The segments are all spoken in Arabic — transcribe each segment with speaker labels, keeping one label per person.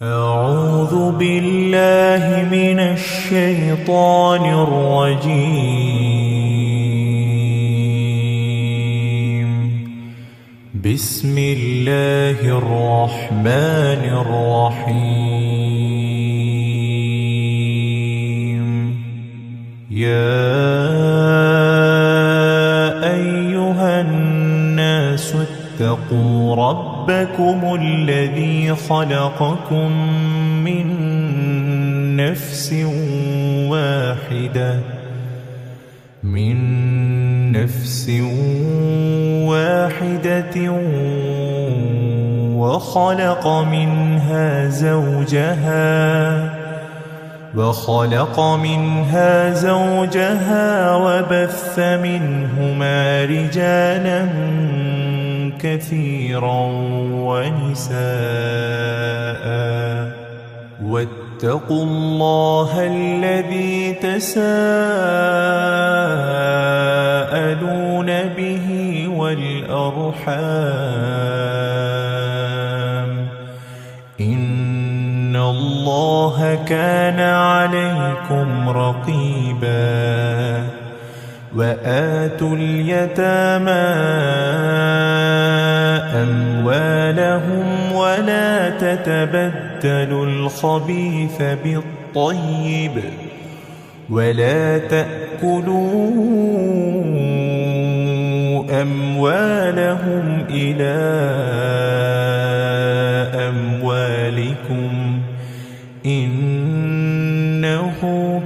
Speaker 1: أعوذ بالله من الشيطان الرجيم. بسم الله الرحمن الرحيم. يا أيها الناس اتقوا ربكم الذي خلقكم من نفس واحدة وخلق منها زوجها وبث منهما رجالا كثيرا ونساء. واتقوا الله الذي تساءلون به والأرحام إن الله كان عليكم رقيبا. وآتوا اليتامى أموالهم ولا تتبدلوا الخبيث بالطيب ولا تأكلوا أموالهم إلى أموالكم إنه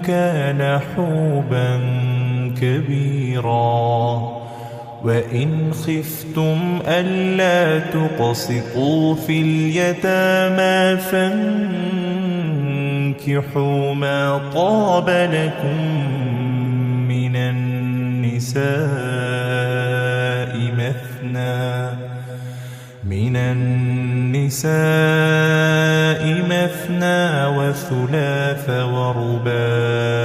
Speaker 1: كان حوبا كبيرا. وإن خفتم ألا تقسطوا في اليتامى فانكحوا ما طاب لكم من النساء مثنى وثلاث ورباع.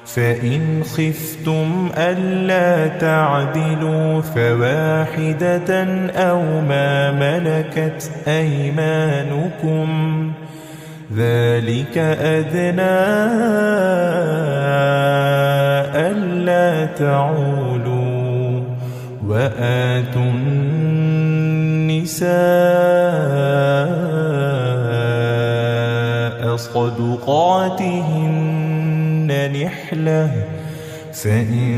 Speaker 1: فإن خفتم ألا تعدلوا فواحدة أو ما ملكت أيمانكم ذلك أدنى ألا تعولوا. وآتوا النساء صدقاتهن نحلة فإن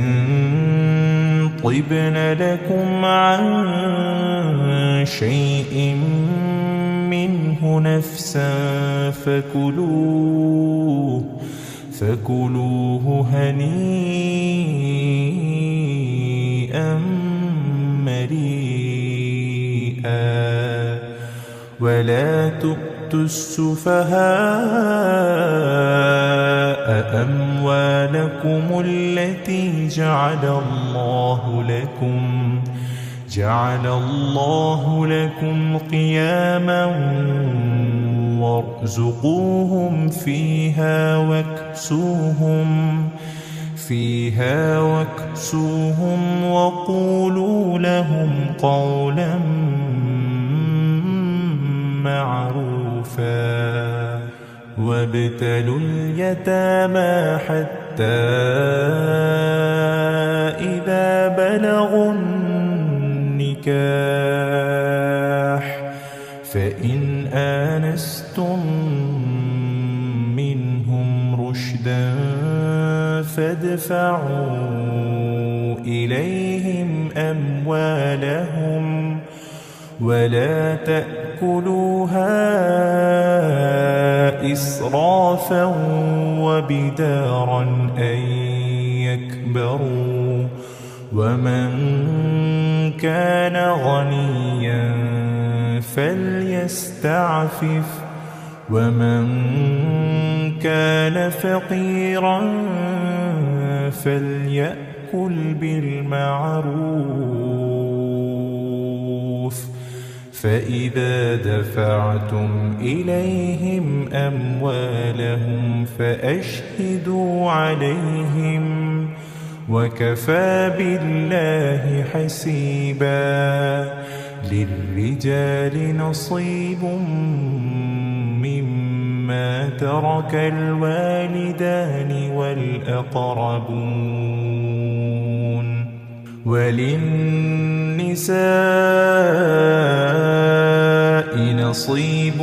Speaker 1: طبن لكم عن شيء منه نفسا فكلوه هنيئا مريئا. ولا تؤتوا السفهاء أموالكم التي جعل الله لكم قياما وارزقوهم فيها واكسوهم وقولوا لهم قولا معروفا. وابتلوا اليتامى حتى إذا بلغوا النكاح فإن آنستم منهم رشدا فادفعوا إليهم أموالهم ولا تأكلوها إسرافا وبدارا أن يكبروا. ومن كان غنيا فليستعفف ومن كان فقيرا فليأكل بالمعروف. فإذا دفعتم إليهم أموالهم فأشهدوا عليهم وكفى بالله حسيبا. للرجال نصيب ترك الوالدان والأقربون. وللنساء نصيب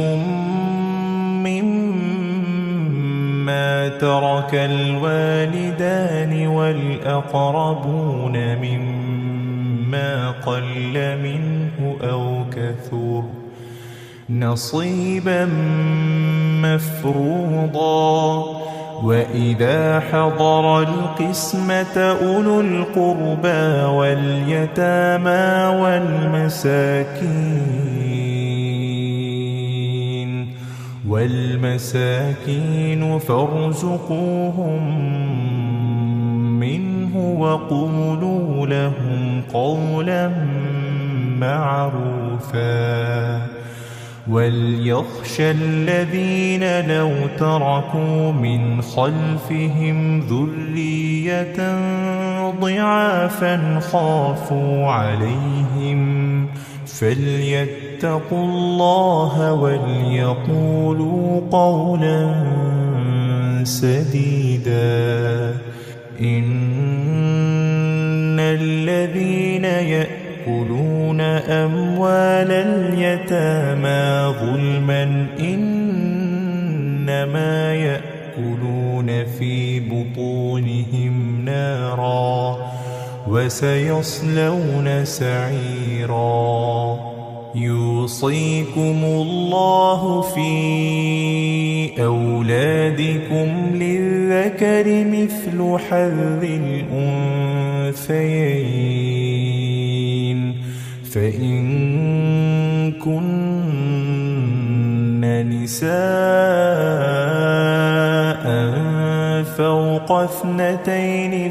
Speaker 1: مما ترك الوالدان والأقربون مما قل منه أو كثر نصيبا مفروضا. وإذا حضر القسمة أولو القربى واليتامى والمساكين فارزقوهم منه وقولوا لهم قولا معروفا. وليخشى الذين لو تركوا من خلفهم ذرية ضعافا خافوا عليهم فليتقوا الله وليقولوا قولا سديدا. إن الذين يأكلون أموال اليتامى ظلما إنما يأكلون في بطونهم نارا وسيصلون سعيرا. يوصيكم الله في أولادكم للذكر مثل حظ الأنثيين. فإن كن نساء فوق اثنتين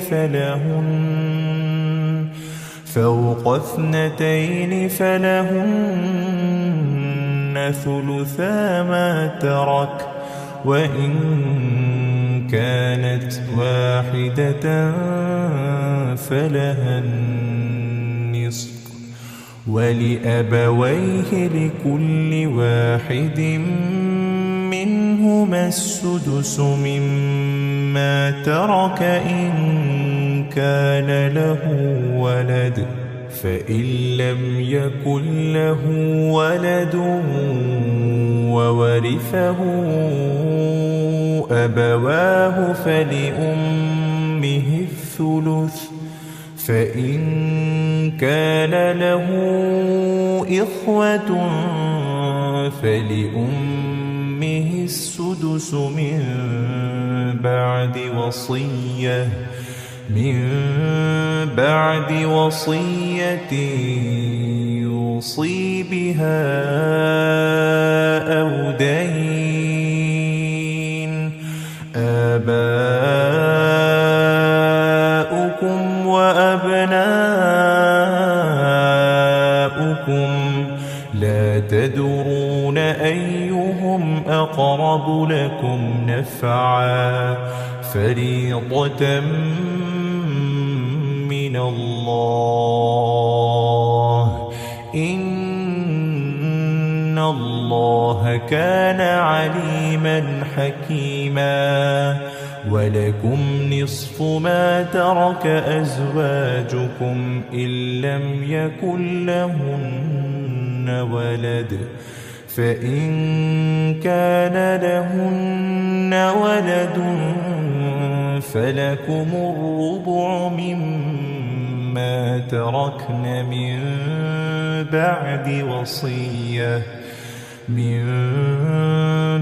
Speaker 1: فلهن ثلثا ما ترك وإن كانت واحدة فلها النصف. ولأبويه لكل واحد منهما السدس مما ترك إن كان له ولد. فإن لم يكن له ولد وورثه أبواه فلأمه الثلث. فإن كان له إخوة فلأمه السدس من بعد وصية يوصي بها أو دين. آباؤكم وأبناؤكم لا تدرون أيهم أقرب لكم نفعا فريضة من الله إن الله كان عليما حكيما. ولكم نصف ما ترك أزواجكم إن لم يكن لهن ولد. فإن كان لهن ولد فلكم الربع مما تركن من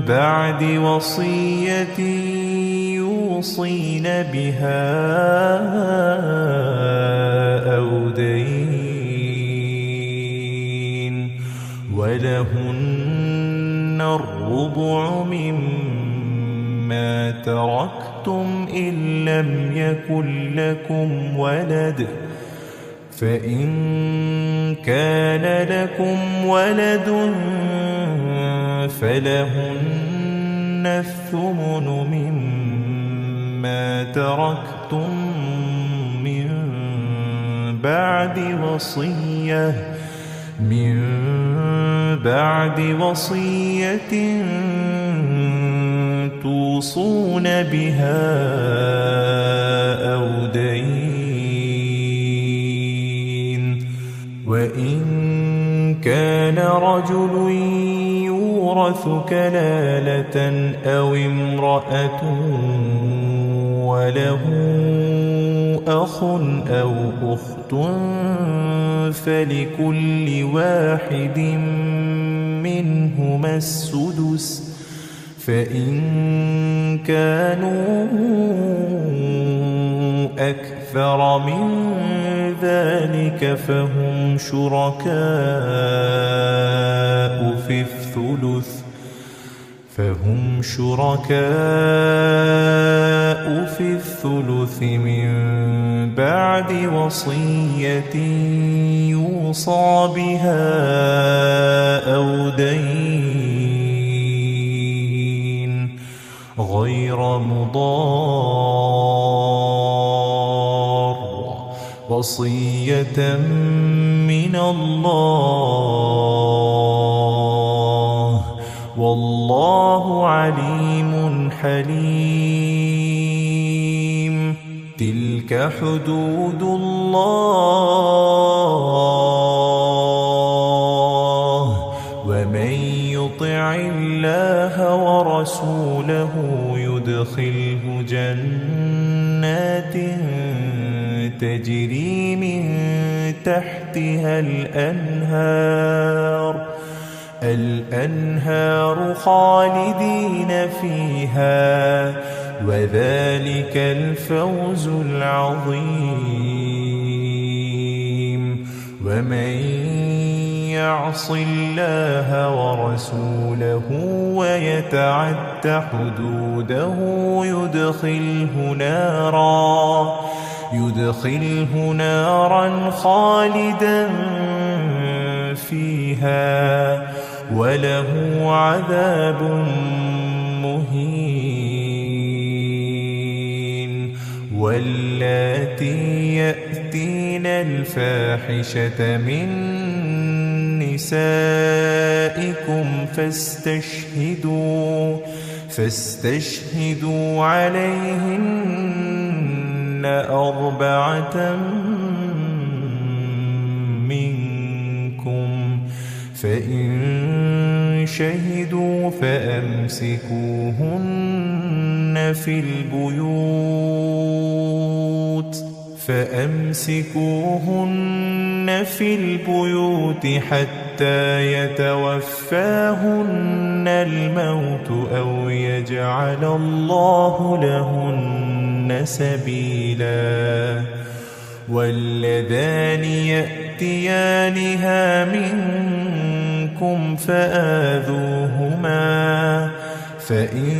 Speaker 1: بعد وصية يوصين بها أو دين. ولهن الربع مما تركتم إن لم يكن لكم ولد. فإن كان لكم ولد فلهن الثمن مما تركتم من بعد وصية توصون بها أو دين. وإن كان رجل يورث كلالة أو امرأة وله أخ أو أخت فلكل واحد منهما السدس، فإن كانوا أكثر من ذلك فهم شركاء في الثلث من بعد وصية يوصى بها أو دين غير مضار، وصية من الله، والله عليم حليم. تلك حدود الله، ومن يطع الله ورسوله يدخله جنات تجري من تحتها الأنهار خالدين فيها، وذلك الفوز العظيم. ومن يعص الله ورسوله ويتعد حدوده يدخله نارا خالدا فيها وله عذاب مهين. واللاتي يأتين الفاحشة من نسائكم فاستشهدوا عليهن 4 منكم، فإن شهدوا فأمسكوهن في البيوت حتى يتوفاهن الموت أو يجعل الله لهن سبيلا. واللذان يأتيانها منكم فآذوهما، فإن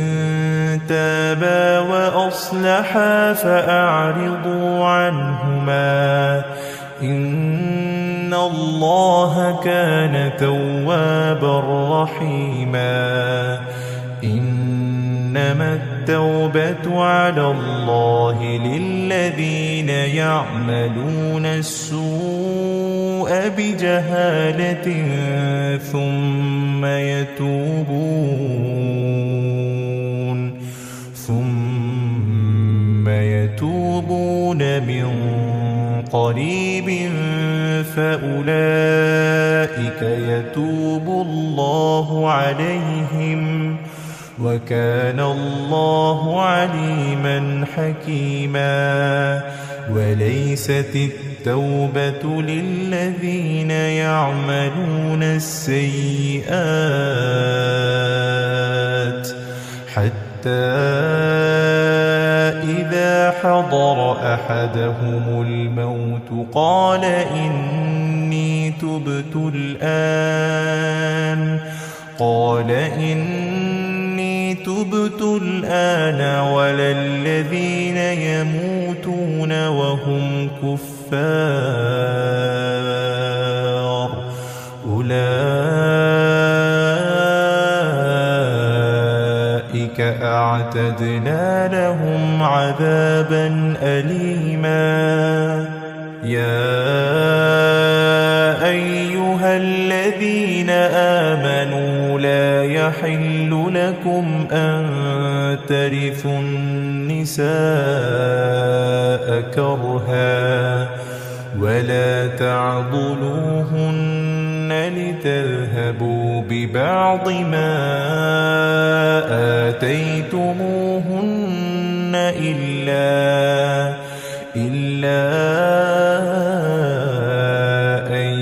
Speaker 1: تابا وأصلحا فأعرضوا عنهما، إن الله كان توابا رحيما. إنما التوبة على الله للذين يعملون السوء بجهالة ثم يتوبون من قريب فأولئك يتوب الله عليهم، وكان الله عليما حكيما. وليست التوبة للذين يعملون السيئات حتى إذا حضر أحدهم الموت قال إني تبت الآن ولا الذين يموتون وهم كفار، أولئك أعتدنا لهم عذابا أليما. يا أيها الذين آمنوا لا يحل لكم أن ترثوا النساء كرها ولا تعضلوهن لتذهبوا ببعض ما آتيتموهن إلا أن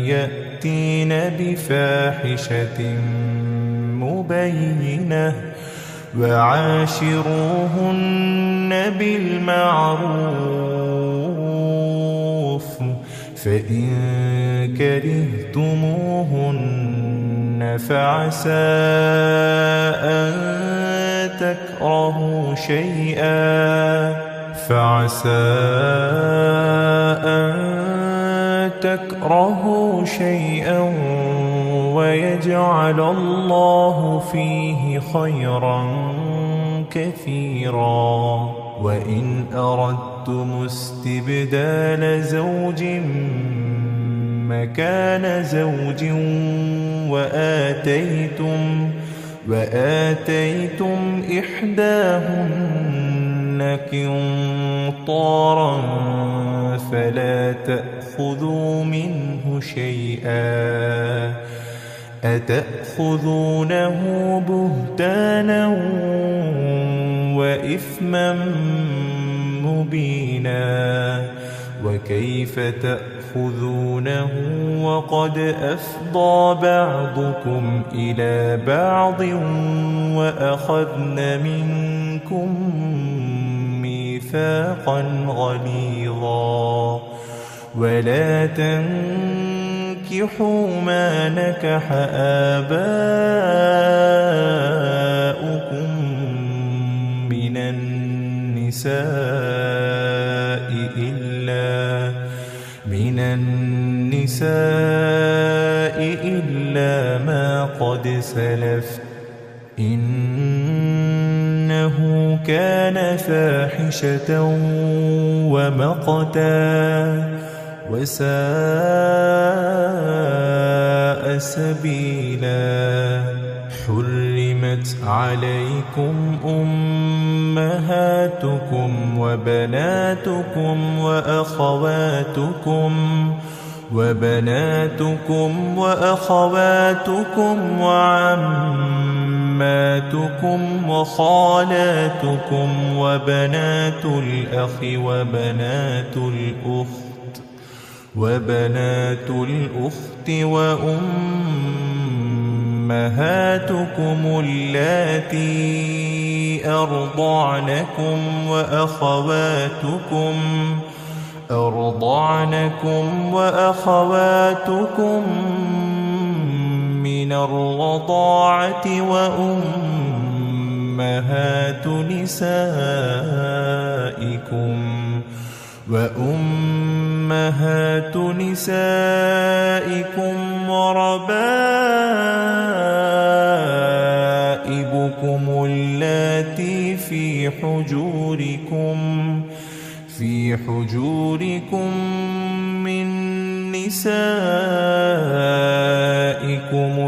Speaker 1: يأتين بفاحشة مبينة وعاشروهن بالمعروف فإن كرهتموهن فعسى أن تكرهوا شيئا ويجعل الله فيه خيرا كثيرا وإن أردتم استبدال زوج مكان زوج وآتيتم إحداهن قنطارا فلا تأخذوا منه شيئا أتأخذونه بهتانا وإثما مبينا وكيف تأخذونه وقد أفضى بعضكم إلى بعض وأخذن منكم ميثاقا غليظا ولا تنكحوا ما نكح آباؤكم من النساء إلا ما قد سلف إنه كان فاحشة ومقتا وساء سبيلا حرمت عليكم أمهاتكم وبناتكم وأخواتكم وعماتكم وخالاتكم وبنات الأخ وبنات الأخت وأمهاتكم اللاتي أرضعنكم وأخواتكم من الرضاعة وأمهات نسائكم وربائبكم اللاتي في حجوركم من نسائكم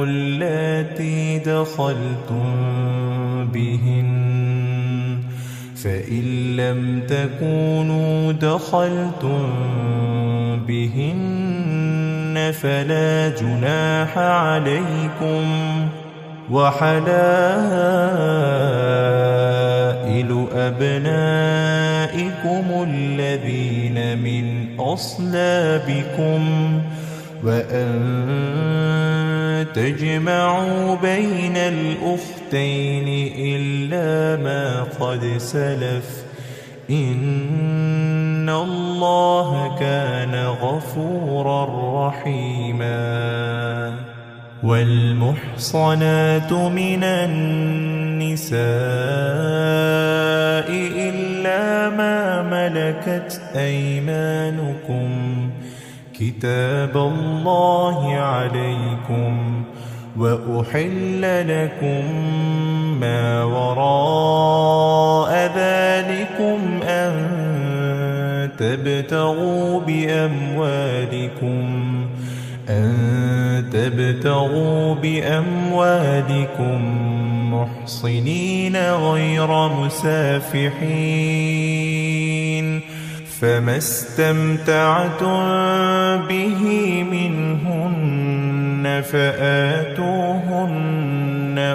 Speaker 1: اللاتي دخلتم بهن فإن لم تكونوا دخلتم بهن فلا جناح عليكم وحلائل أبنائكم الذين من أصلابكم وأن تجمعوا بين الأختين إلا ما قد سلف إن الله كان غفورا رحيما والمحصنات من النساء إلا ما ملكت أيمانكم كتاب الله عليكم وأحل لكم ما وراء ذلكم أن تبتغوا بأموالكم محصنين غير مسافحين فما استمتعتم به منهن فآتوهن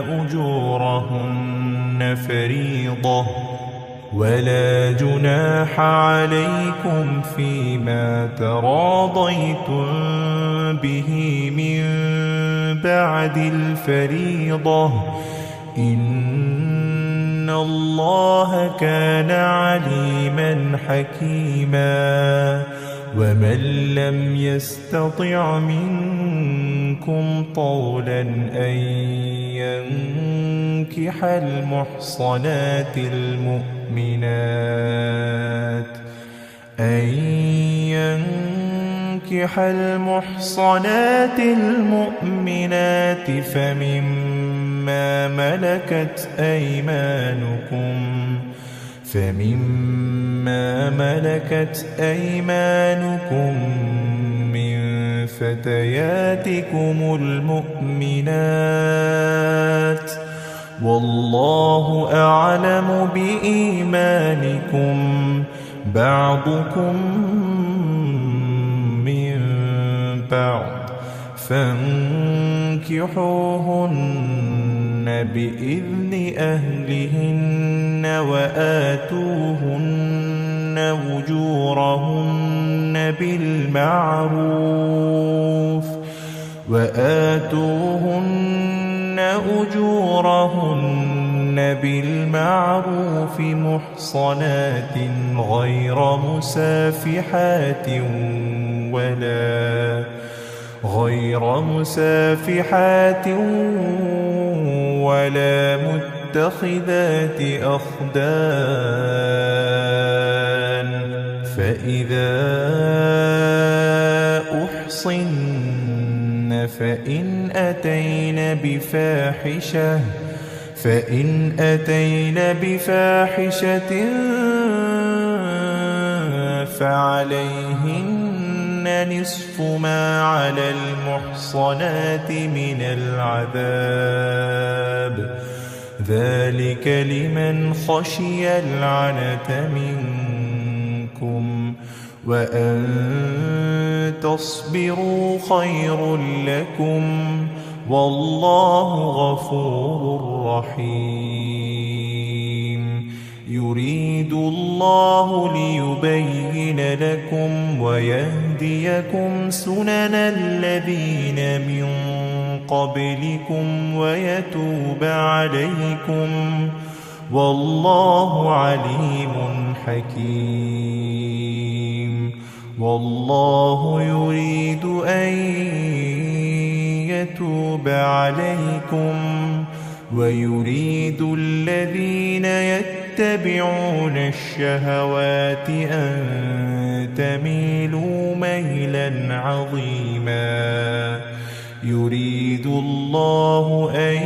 Speaker 1: أجورهن فريضة ولا جناح عليكم فيما تراضيتم به من بعد الفريضة إن الله كان عليما حكيما ومن لم يستطع منكم طولا أن ينكح المحصنات المؤمنات فمما ملكت أيمانكم من فتياتكم المؤمنات والله أعلم بإيمانكم بعضكم من بعض فانكحوهن بإذن أهلهن وآتوهن أجورهن بالمعروف محصنات غير مسافحات ولا متخذات أخدان فإذا أحصن فإن أتين بفاحشة فعليهن نصف ما على المحصنات من العذاب ذلك لمن خشي العنة منكم وأن تصبروا خير لكم والله غفور رحيم يريد الله ليبين لكم ويهديكم سنن الذين من قبلكم ويتوب عليكم والله عليم حكيم والله يريد أن يتوب عليكم ويريد الذين يتبعون الشهوات أن تميلوا ميلا عظيما يريد الله أن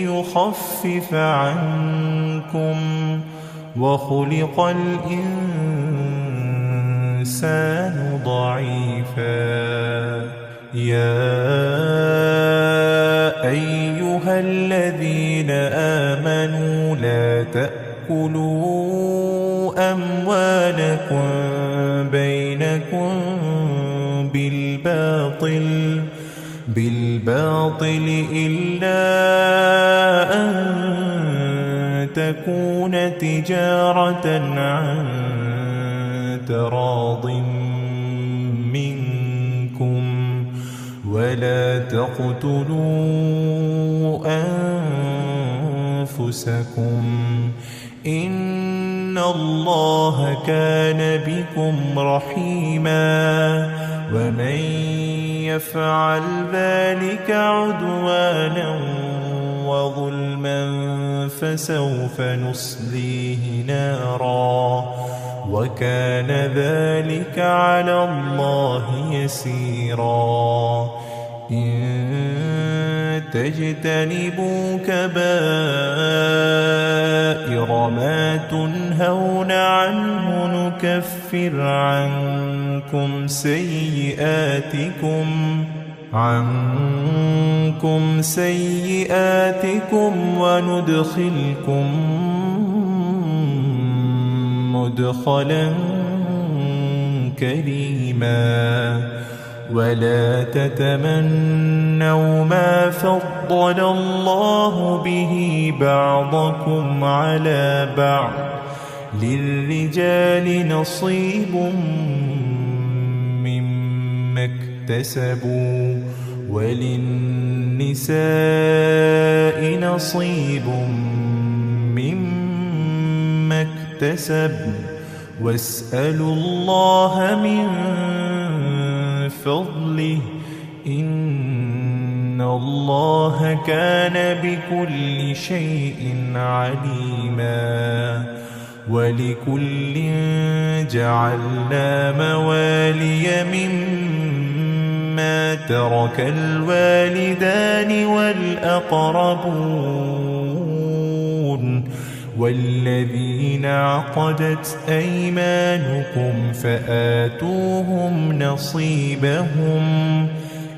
Speaker 1: يخفف عنكم وخلق الإنسان ضعيفا يا أيها الذين آمنوا لا تأكلوا أموالكم بينكم بالباطل إلا أن تكون تجارة عن تراض منكم ولا تقتلوا أنفسكم إن الله كان بكم رحيما ومن يفعل ذلك عدوانا وظلما فسوف نصليه نارا وكان ذلك على الله يسيرا إن تجتنبوا كبائر ما تنهون عنه نكفر عنكم سيئاتكم عنكم سيئاتكم وندخلكم مدخلا كريما ولا تتمنوا ما فضل الله به بعضكم على بعض للرجال نصيب مما اكتسبوا وللنساء نصيب مما اكتسبن واسألوا الله من فضله إن الله كان بكل شيء عليما ولكل جعلنا موالي مما ترك الوالدان والأقربون والذين عقدت أيمانكم فآتوهم نصيبهم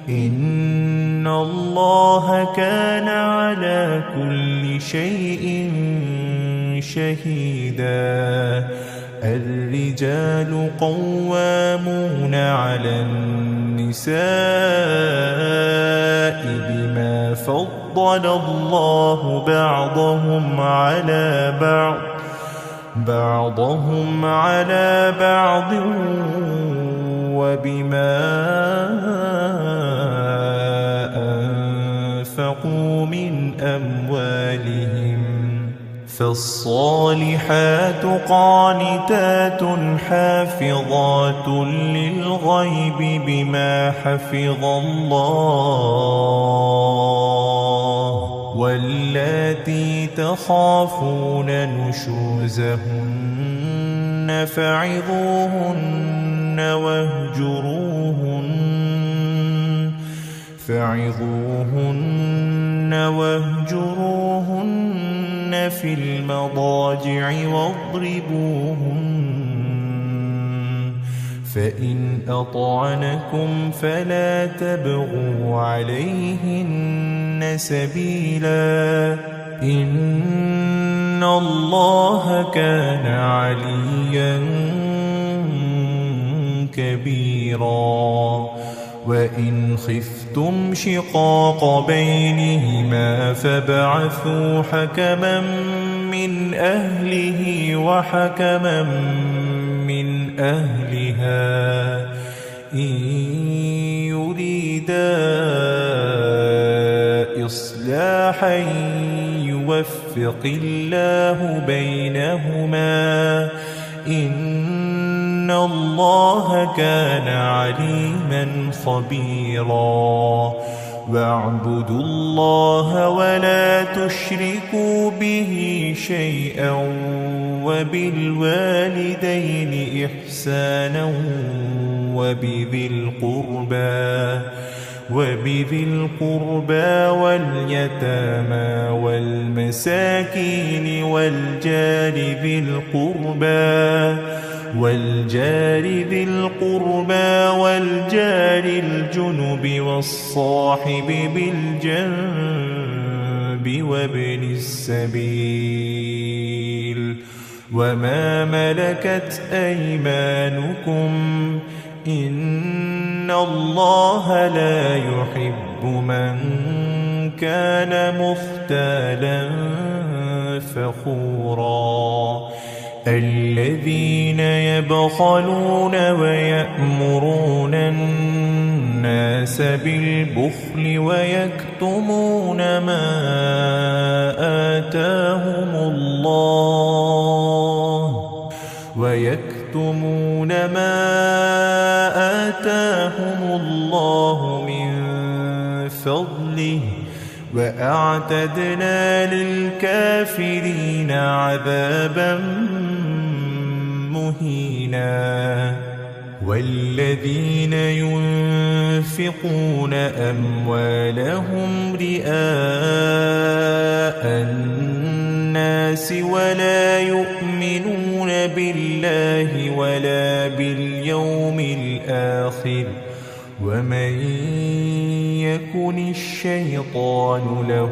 Speaker 1: إن الله كان على كل شيء شهيدا الرجال قوامون على النساء بما فضل الله بعضهم على بعض وبما أنفقوا من أموالهم فالصالحات قانتات حافظات للغيب بما حفظ الله واللاتي تخافون نشوزهن فعظوهن واهجروهن في المضاجع واضربوهن فإن أطعنكم فلا تبغوا عليهن سبيلا إن الله كان عليا كبيرا وإن خفتم شقاق بينهما فابعثوا حكما من أهله وحكما من أهلها إن يريدا إصلاحا يوفق الله بينهما إن الله كان عليما خبيرا واعبدوا الله ولا تشركوا به شيئا وبالوالدين إحسانا وبذي القربى واليتامى والمساكين والجار ذي القربى والجار الجنب والصاحب بالجنب وابن السبيل وما ملكت أيمانكم إن الله لا يحب من كان مختالا فخورا الذين يبخلون ويأمرون الناس بالبخل ويكتمون ما آتاهم الله من فضله وأعتدنا للكافرين عذابا مهينا والذين ينفقون أموالهم رئاء الناس ولا يؤمنون بالله ولا باليوم الآخر ومن يكن الشيطان له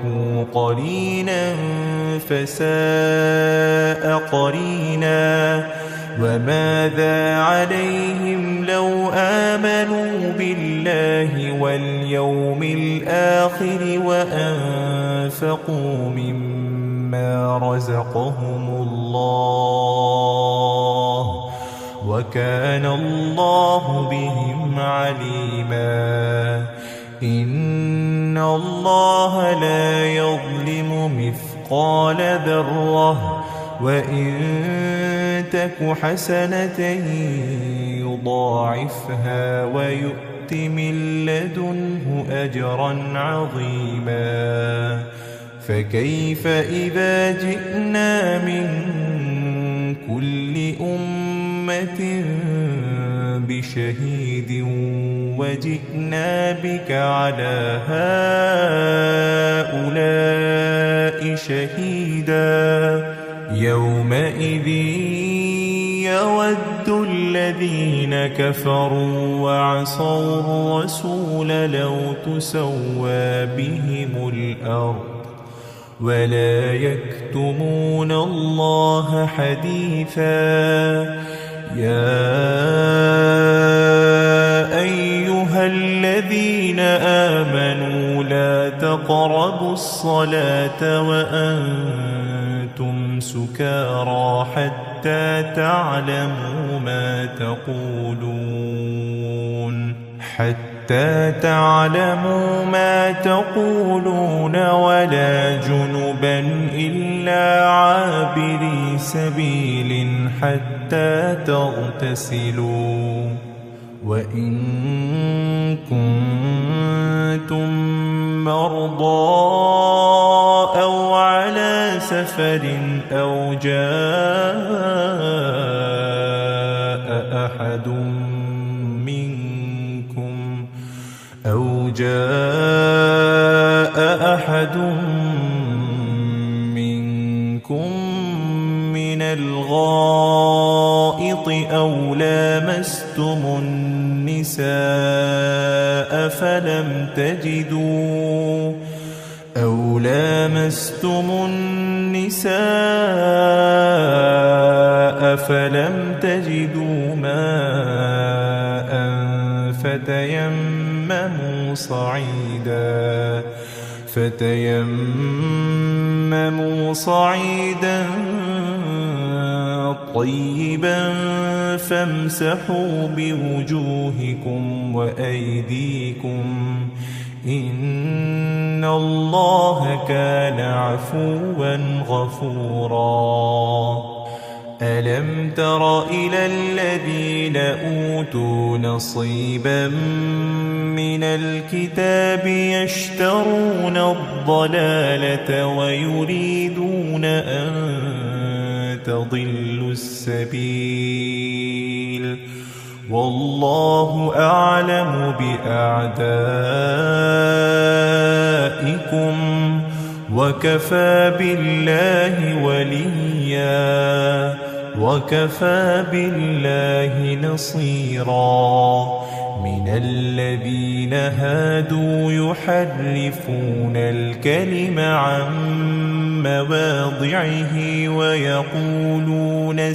Speaker 1: قرينا فساء قرينا وماذا عليهم لو آمنوا بالله واليوم الآخر وأنفقوا مما رزقهم الله وكان الله بهم عليما إن الله لا يظلم مثقال ذرة وإن تك حسنة يضاعفها ويؤت من لدنه أجرا عظيما فكيف إذا جئنا من كل أمة بشهيد وجئنا بك على هؤلاء شهيدا يومئذ يود الذين كفروا وعصوا الرسول لو تسوى بهم الأرض ولا يكتمون الله حديثا يا أيها الذين آمنوا لا تقربوا الصلاة وأنتم سكارى حتى تعلموا ما تقولون ولا جنبا إلا عابري سبيل حتى تغتسلوا وإن كنتم مرضى أو على سفر أو جاء أحد منكم من الغائط أو لامستم النساء فلم تجدوا ماء فتيمموا صعيدا طيبا فامسحوا بوجوهكم وأيديكم إن الله كان عفوا غفورا ألم تر إلى الذين أوتوا نصيبا من الكتاب يشترون الضلالة ويريدون أن تضلوا السبيل والله أعلم بأعدائكم وكفى بالله وليا وكفى بالله نصيرا من الذين هادوا يحرفون الكلم عن مواضعه ويقولون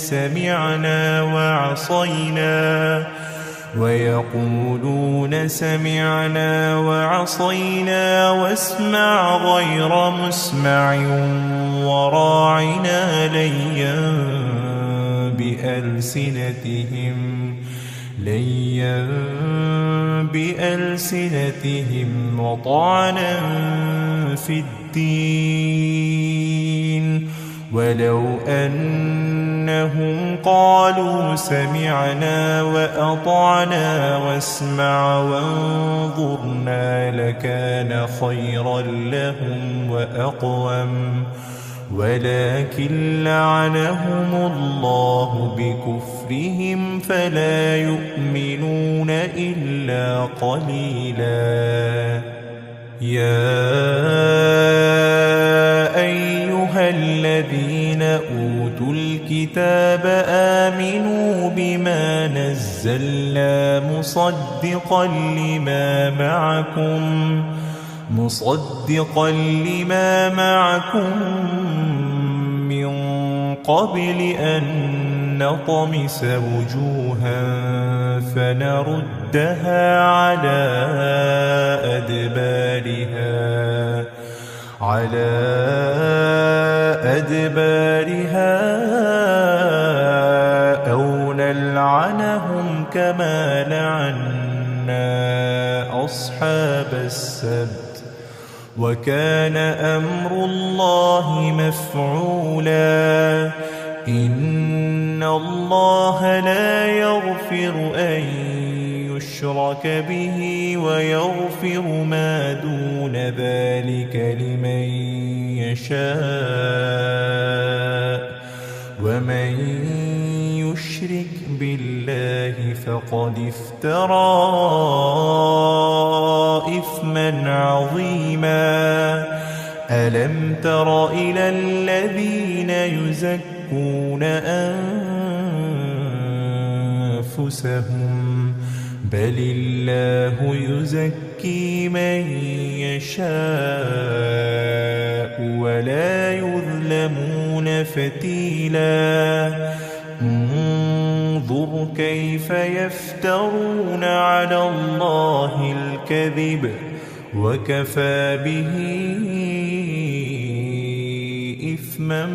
Speaker 1: سمعنا وعصينا واسمع غير مسمع وراعنا ليا بألسنتهم وطعنا في الدين ولو أنهم قالوا سمعنا وأطعنا واسمع وانظرنا لكان خيرا لهم وأقوم ولكن لعنهم الله بكفرهم فلا يؤمنون إلا قليلا يا أيها أيها الذين أوتوا الكتاب آمنوا بما نزلنا مصدقا لما معكم من قبل أن نطمس وجوها فنردها على أدبارها أو نلعنهم كما لعنا أصحاب السبت وكان أمر الله مفعولا إن الله لا يغفر أن يشرك به ويغفر ما دون ذلك لمن يشاء ومن يشرك بالله فقد افترى إثما عظيما ألم تر إلى الذين يزكون أنفسهم بل الله يزكي من يشاء ولا يظلمون فتيلا انظر كيف يفترون على الله الكذب وكفى به إثما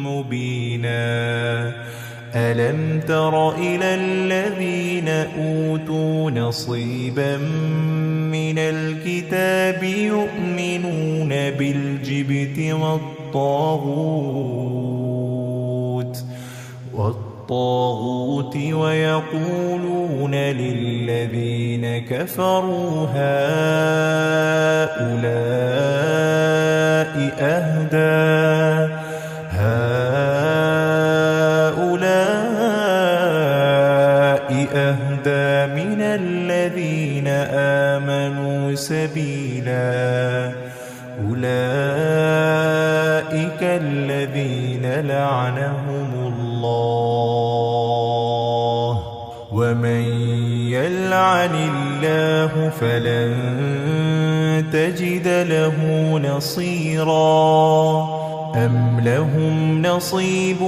Speaker 1: مبينا ألم تر إلى الذين أوتوا نصيبا من الكتاب يؤمنون بالجبت والطاغوت ويقولون للذين كفروا هؤلاء أهدى من الذين آمنوا سبيلا أولئك الذين لعنهم الله ومن يلعن الله فلن تجد له نصيرا أم لهم نصيب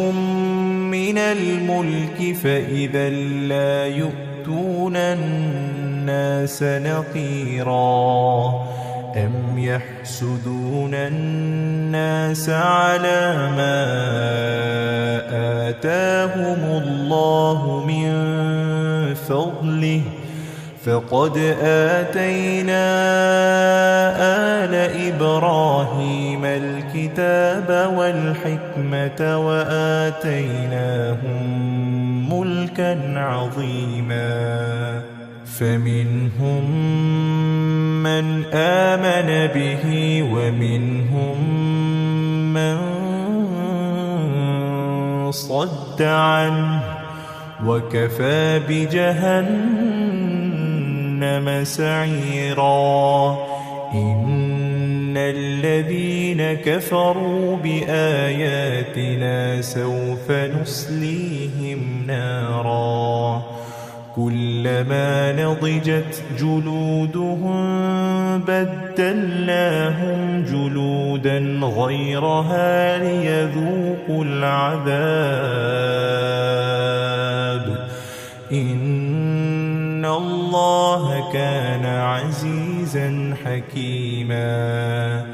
Speaker 1: من الملك فإذا لا يؤتون الناس نقيرا أم يحسدون الناس على ما آتاهم الله من فضله فقد آتينا آل إبراهيم الكتاب والحكمة وآتيناهم ملكا عظيما فمنهم من آمن به ومنهم من صد عنه وكفى بجهنم سعيرا إن الذين كفروا بآياتنا سوف نصليهم نارا كلما نضجت جلودهم بدلناهم جلودا غيرها ليذوقوا العذاب إن الله كان عزيزا حكيما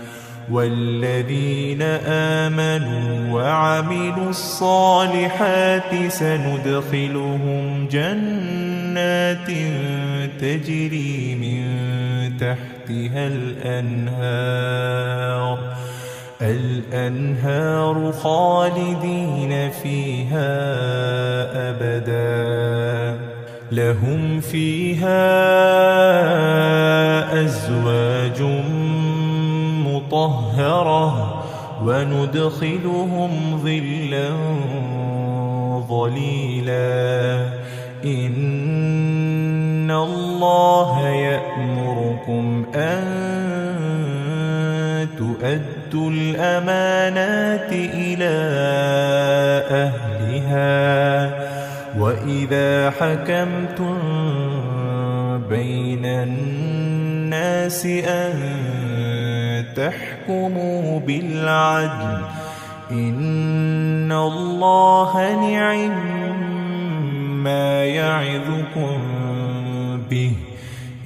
Speaker 1: والذين آمنوا وعملوا الصالحات سندخلهم جنات تجري من تحتها الأنهار خالدين فيها أبدا لهم فيها أزواج مطهرة وندخلهم ظلا ظليلا إن الله يأمركم أن تؤدوا وأدوا الأمانات إلى أهلها وإذا حكمتم بين الناس أن تحكموا بالعدل إن الله نعم-ما يعظكم به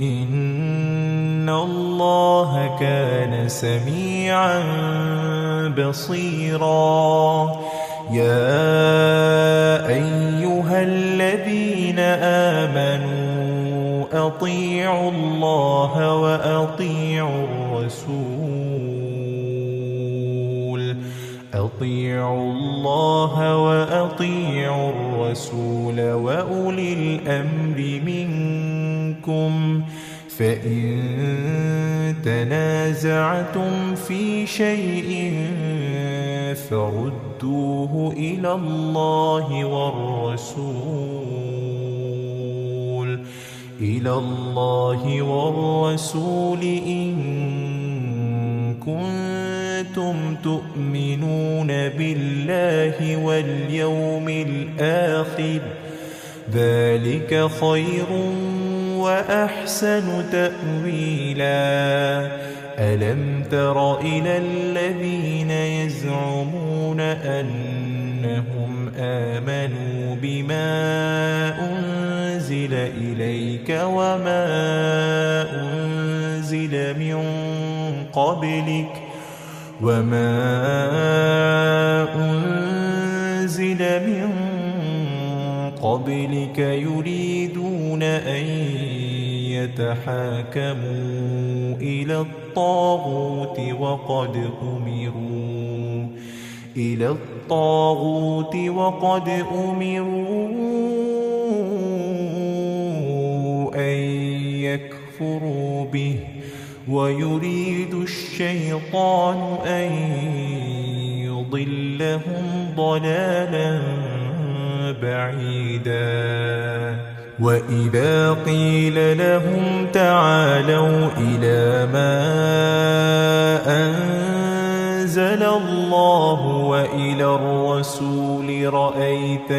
Speaker 1: إن الله كان سميعا بصيرا يا أيها الذين آمنوا أطيعوا الله وأطيعوا الرسول وأولي الأمر منكم فإن تنازعتم في شيء فردوه إلى الله والرسول إن كنتم تؤمنون بالله واليوم الآخر ذلك خير وأحسن تأويلا ألم تر إلى الذين يزعمون أنهم آمنوا بما أنزل إليك وما أنزل من قبلك يريدون أن يتحاكموا إلى الطاغوت وقد أمروا أن يكفروا به ويريد الشيطان أن يضلهم ضلالا بعيدا وإذا قيل لهم تعالوا إلى ما أنزل الله وإلى الرسول رأيت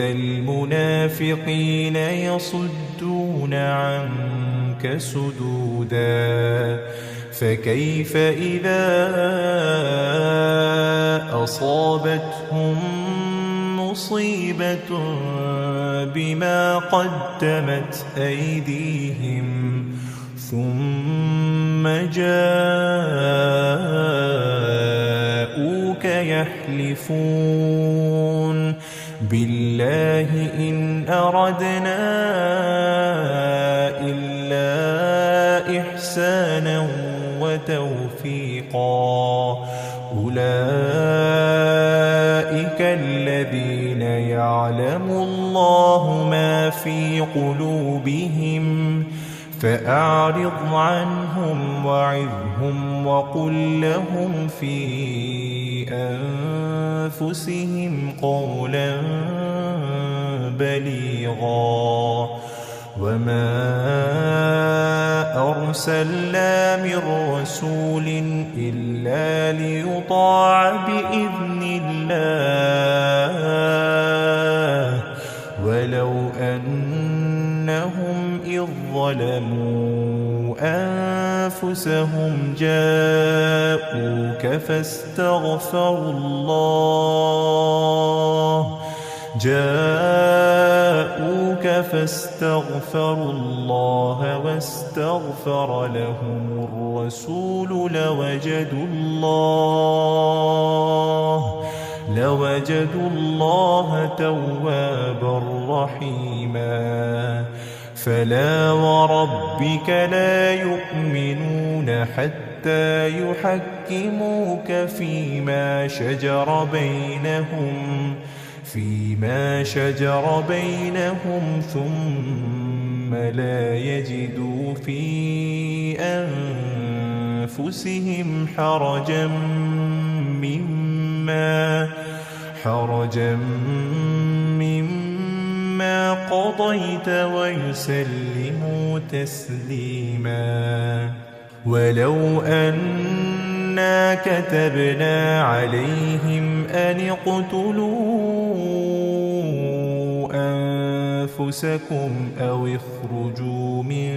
Speaker 1: المنافقين يصدون عنك صدودا فكيف إذا أصابتهم مصيبة بما قدمت أيديهم ثم جاءوك يحلفون بالله إن أردنا إلا إحسانا وتوفيقا أولئك الذين يعلم الله ما في قلوبهم فأعرض عنهم وعظهم وقل لهم في أنفسهم قولا بليغا وما أرسلنا من رسول إلا ليطاع بإذن الله ولو أنهم إذ ظلموا أنفسهم جاءوك فاستغفروا الله واستغفر لهم الرسول لوجدوا الله توابا رحيما فلا وربك لا يؤمنون حتى يحكموك فيما شجر بينهم ثم لا يجدوا في أنفسهم حرجا مما ما قضيت ويسلموا تسليما. ولو أنا كتبنا عليهم أن اقتلوا أنفسكم أو اخرجوا من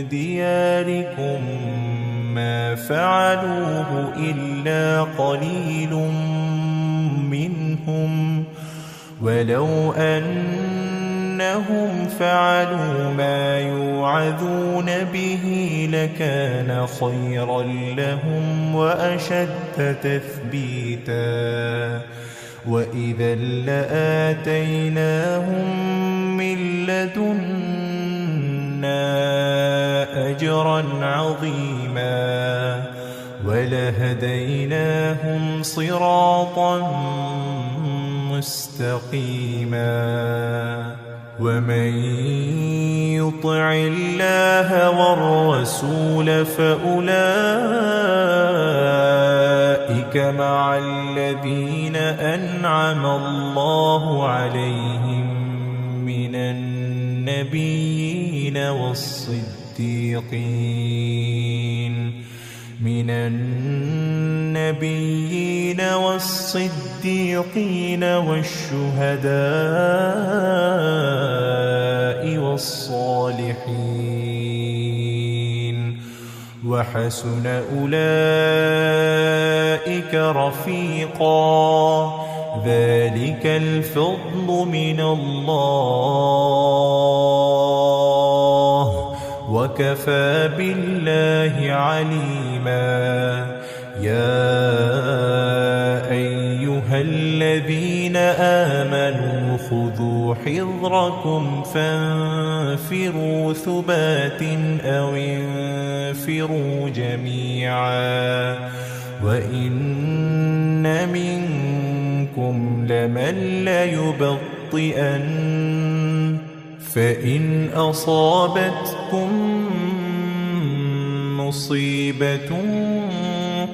Speaker 1: دياركم ما فعلوه إلا قليل منهم، ولو أنهم فعلوا ما يوعظون به لكان خيرا لهم وأشد تثبيتا، وإذا لآتيناهم من لدنا أجرا عظيما ولهديناهم صراطا مستقيما. ومن يطع الله والرسول فأولئك مع الذين أنعم الله عليهم من النبيين والصديقين والشهداء والصالحين، وحسن أولئك رفيقا. ذلك الفضل من الله وكفى بالله عليما. يا أيها الذين آمنوا خذوا حذركم فانفروا ثبات أو انفروا جميعا، وإن منكم لمن ليبطئن فإن أصابتكم مصيبة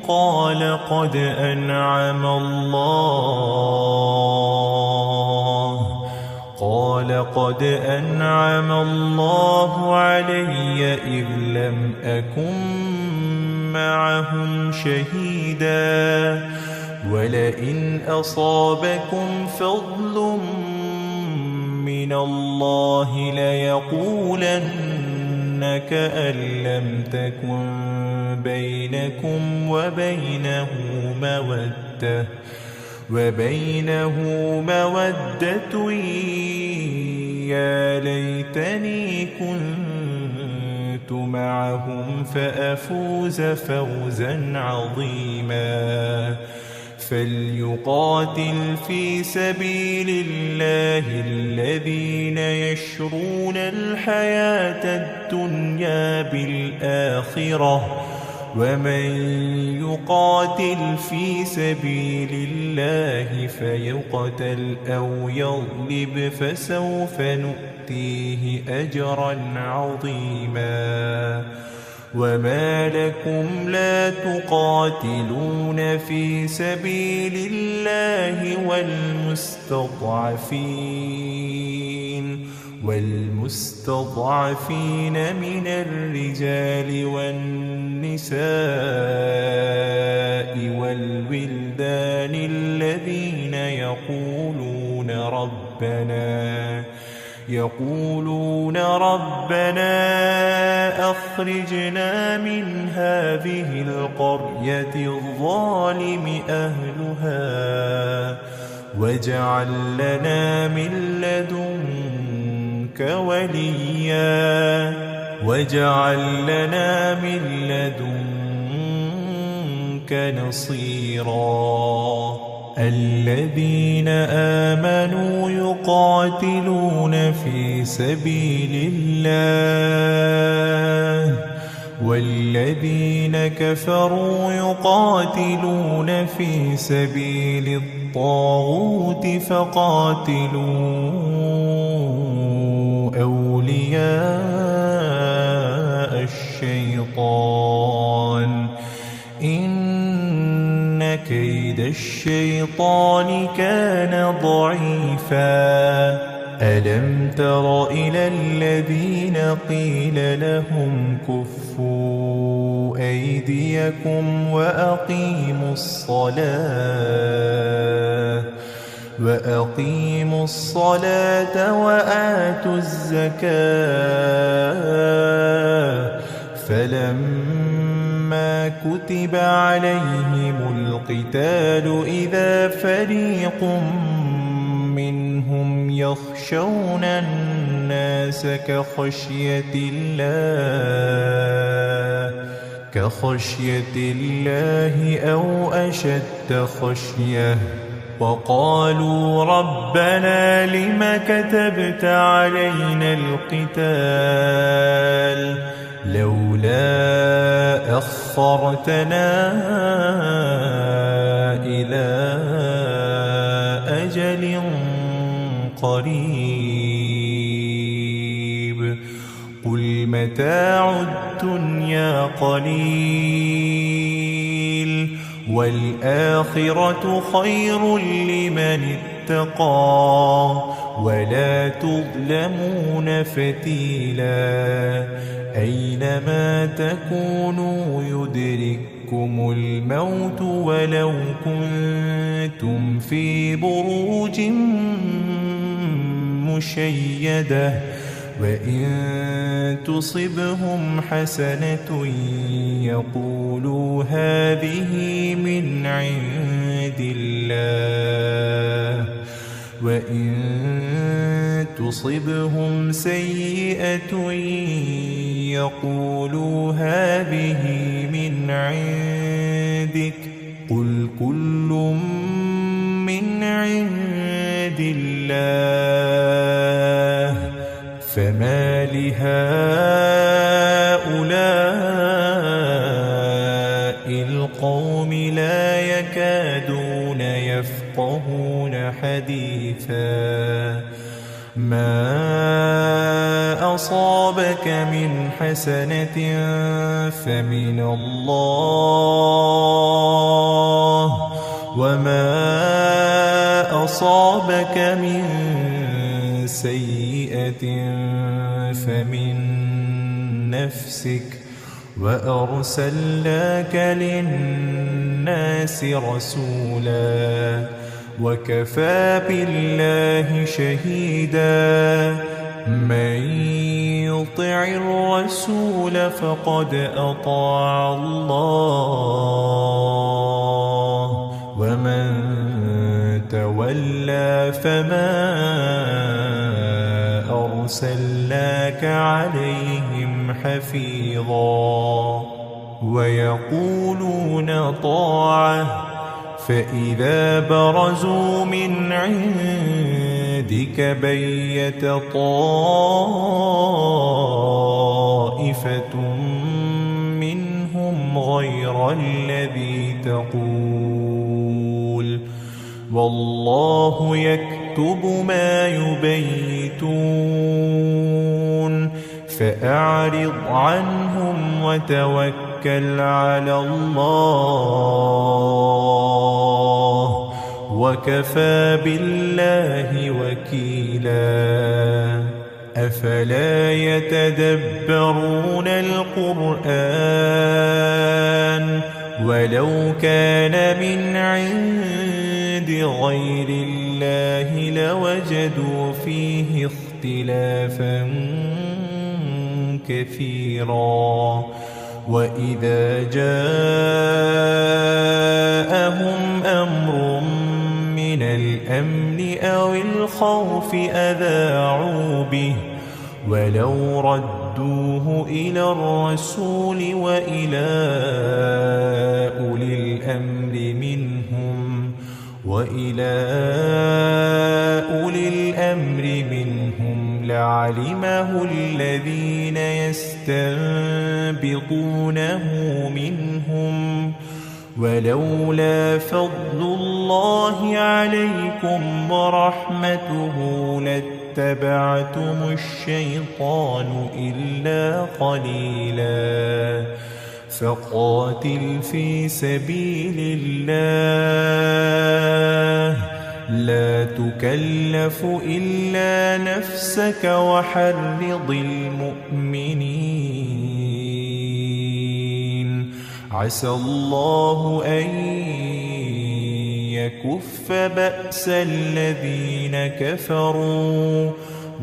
Speaker 1: قال قد أنعم الله علي إذ لم أكن معهم شهيدا، ولئن أصابكم فضل من الله ليقولن كأن لم تكن بينكم وبينه مودة يا ليتني كنت معهم فأفوز فوزا عظيما. فليقاتل في سبيل الله الذين يشرون الحياة الدنيا بالآخرة، ومن يقاتل في سبيل الله فيقتل أو يغلب فسوف نؤتيه أجرا عظيما. وما لكم لا تقاتلون في سبيل الله والمستضعفين من الرجال والنساء والولدان الذين يقولون ربنا أخرجنا من هذه القرية الظالم أهلها واجعل لنا من لدنك وليا نصيرا. الذين آمنوا يقاتلون في سبيل الله والذين كفروا يقاتلون في سبيل الطاغوت فقاتلوا أولياء الشيطان إن كيد الشيطان كان ضعيفا. ألم تر إلى الذين قيل لهم كفوا أيديكم وأقيموا الصلاة وآتوا الزكاة فلما كتب عليهم القتال إذا فريق منهم يخشون الناس كخشية الله أو أشد خشية وقالوا ربنا لم كتبت علينا القتال لولا أخرتنا إلى أجل قريب قل متاع الدنيا قليل والآخرة خير لمن اتقى ولا تظلمون فتيلا أينما تكونوا يدرككم الموت ولو كنتم في بروج مشيدة وإن تصبهم حسنة يقولوا هذه من عند الله وإن تصبهم سيئة يقولوا هذه من عندك قل كل من عند الله فما لهؤلاء القوم لا يكادون يفقهون حديثا ما أصابك من حسنة فمن الله وما أصابك من سيئة فمن نفسك وأرسلناك للناس رسولا وكفى بالله شهيدا من يطع الرسول فقد أطاع الله ومن تولى فما أرسلناك عليهم حفيظا ويقولون طاعة فإذا برزوا من عندك بيت طائفة منهم غير الذي تقول والله يكتب ما يبيتون فأعرض عنهم وتوكل على الله وكفى بالله وكيلا أفلا يتدبرون القرآن ولو كان من عند غير الله لوجدوا فيه اختلافا كثيرا وإذا جاءهم أمر من الأمن أو الخوف أذاعوا به ولو ردوه إلى الرسول وإلى أولي الأمر منهم لعلمه الذين يستنبطونه منهم ولولا فضل الله عليكم ورحمته لاتبعتم الشيطان إلا قليلا فقاتل في سبيل الله لا تكلف إلا نفسك وحرض المؤمنين. عسى الله أن يكف بأس الذين كفروا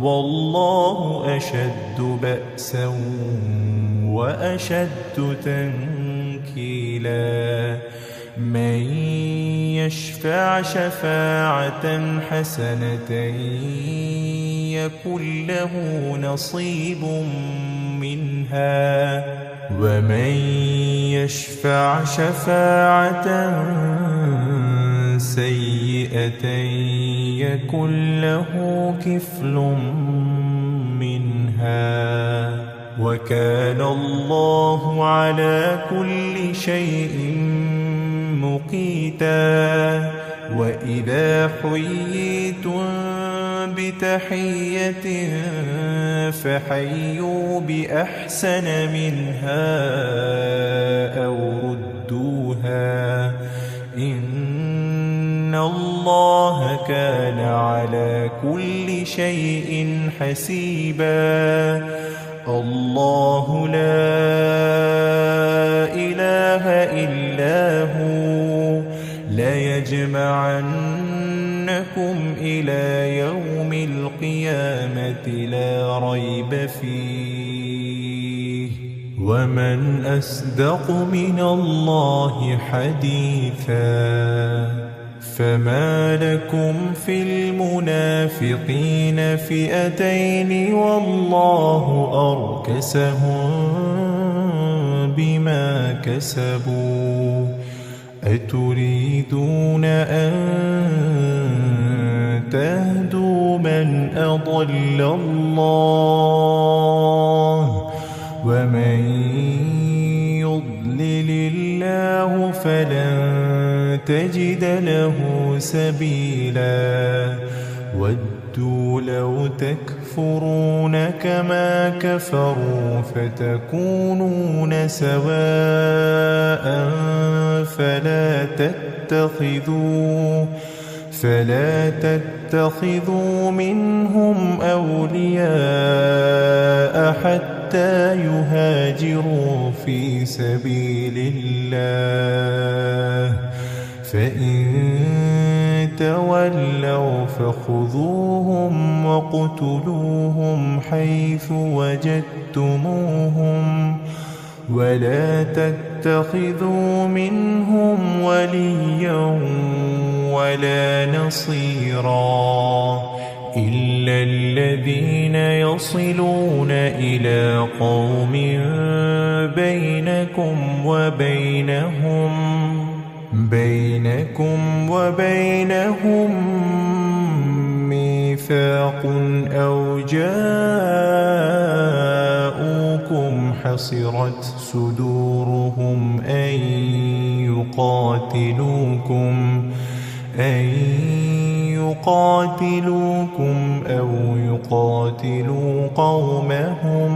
Speaker 1: والله أشد بأسا وأشد تنكيلا. من يشفع شفاعة حسنة يكن له نصيب منها ومن يشفع شفاعة سيئة يكن له كفل منها وكان الله على كل شيء مقيتا. وإذا حييتم بتحية فحيوا بأحسن منها أو ردوها إن الله كان على كل شيء حسيبا. الله لا إله إلا هو ليجمعنكم إلى يوم القيامة لا ريب فيه ومن أصدق من الله حديثا. فما لكم في المنافقين فئتين والله أركسهم بما كسبوا أتريدون أن تهدوا من أضل الله ومن يضلل الله فلن تجد له سبيلا. ودوا لو تكفرون كما كفروا فتكونون سواء فلا تتخذوا منهم أولياء حتى يهاجروا في سبيل الله فإن تولوا فخذوهم واقتلوهم حيث وجدتموهم ولا تتخذوا منهم وليا ولا نصيرا إلا الذين يصلون إلى قوم بينكم وبينهم ميثاق أو جاءوكم حصرت صدورهم أن يقاتلوكم أو يقاتلوا قومهم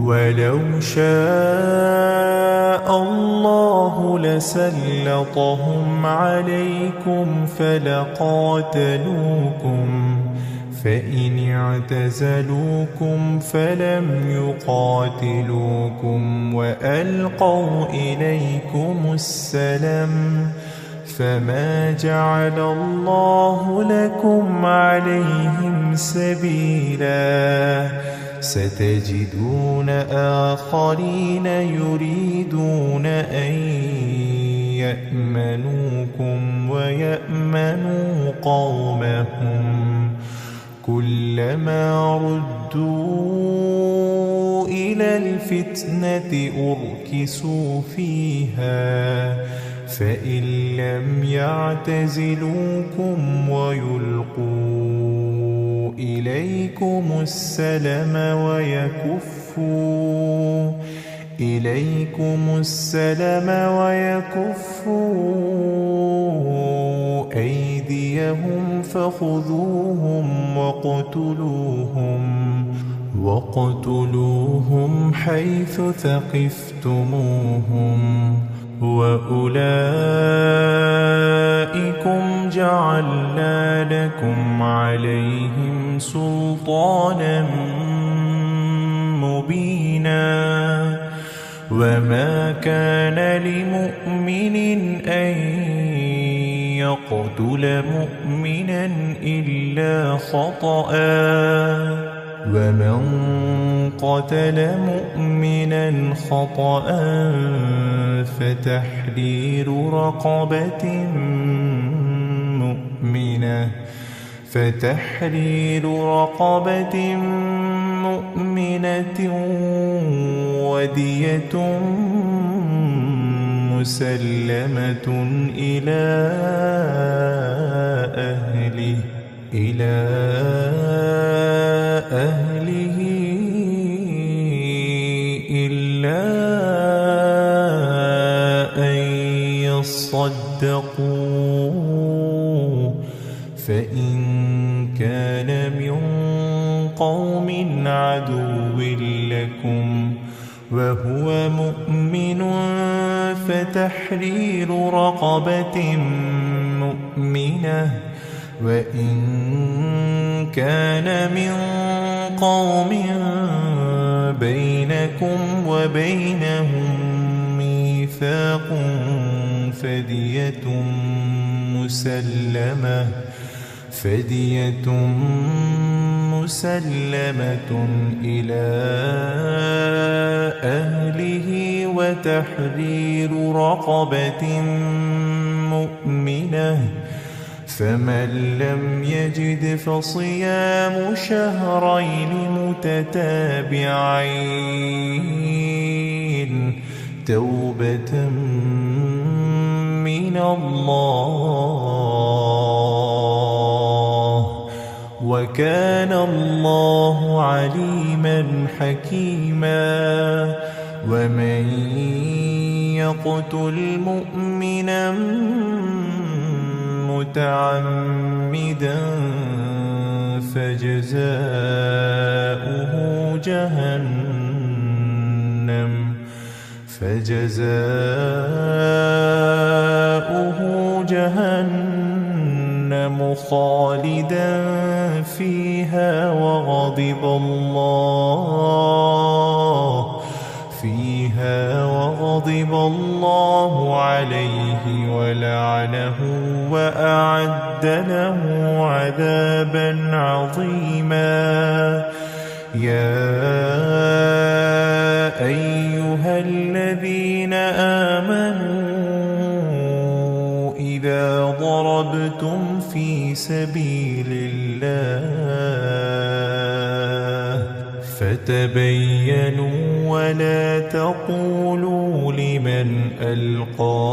Speaker 1: ولو شاء الله لسلطهم عليكم فلقاتلوكم فإن اعتزلوكم فلم يقاتلوكم وألقوا إليكم السلم فما جعل الله لكم عليهم سبيلا. ستجدون آخرين يريدون أن يأمنوكم ويأمنوا قومهم كلما ردوا إلى الفتنة أركسوا فيها فإن لم يعتزلوكم ويلقوا إليكم السلم ويكفوا أيديهم فخذوهم واقتلوهم حيث ثقفتموهم وأولئكم جعلوا جعلنا لكم عليهم سلطانا مبينا وما كان لمؤمن أن يقتل مؤمنا إلا خطأ ومن قتل مؤمنا خطأ فتحرير رقبة مؤمنة ودية مسلمة إلى أهله إلا أن يصدقوا فإن كان من قوم عدو لكم وهو مؤمن فتحرير رقبة مؤمنة وإن كان من قوم بينكم وبينهم ميثاق فدية مسلمة إلى أهله وتحرير رقبة مؤمنة فمن لم يجد فصيام شهرين متتابعين توبة من الله وكان الله عليما حكيما ومن يقتل مؤمنا متعمدا فجزاؤه جهنم خالدا فيها وغضب الله عليه ولعنه وأعد له عذابا عظيما يا أيها الذين آمنوا إذا ضربتم في سبيل الله فتبينوا ولا تقولوا لمن ألقى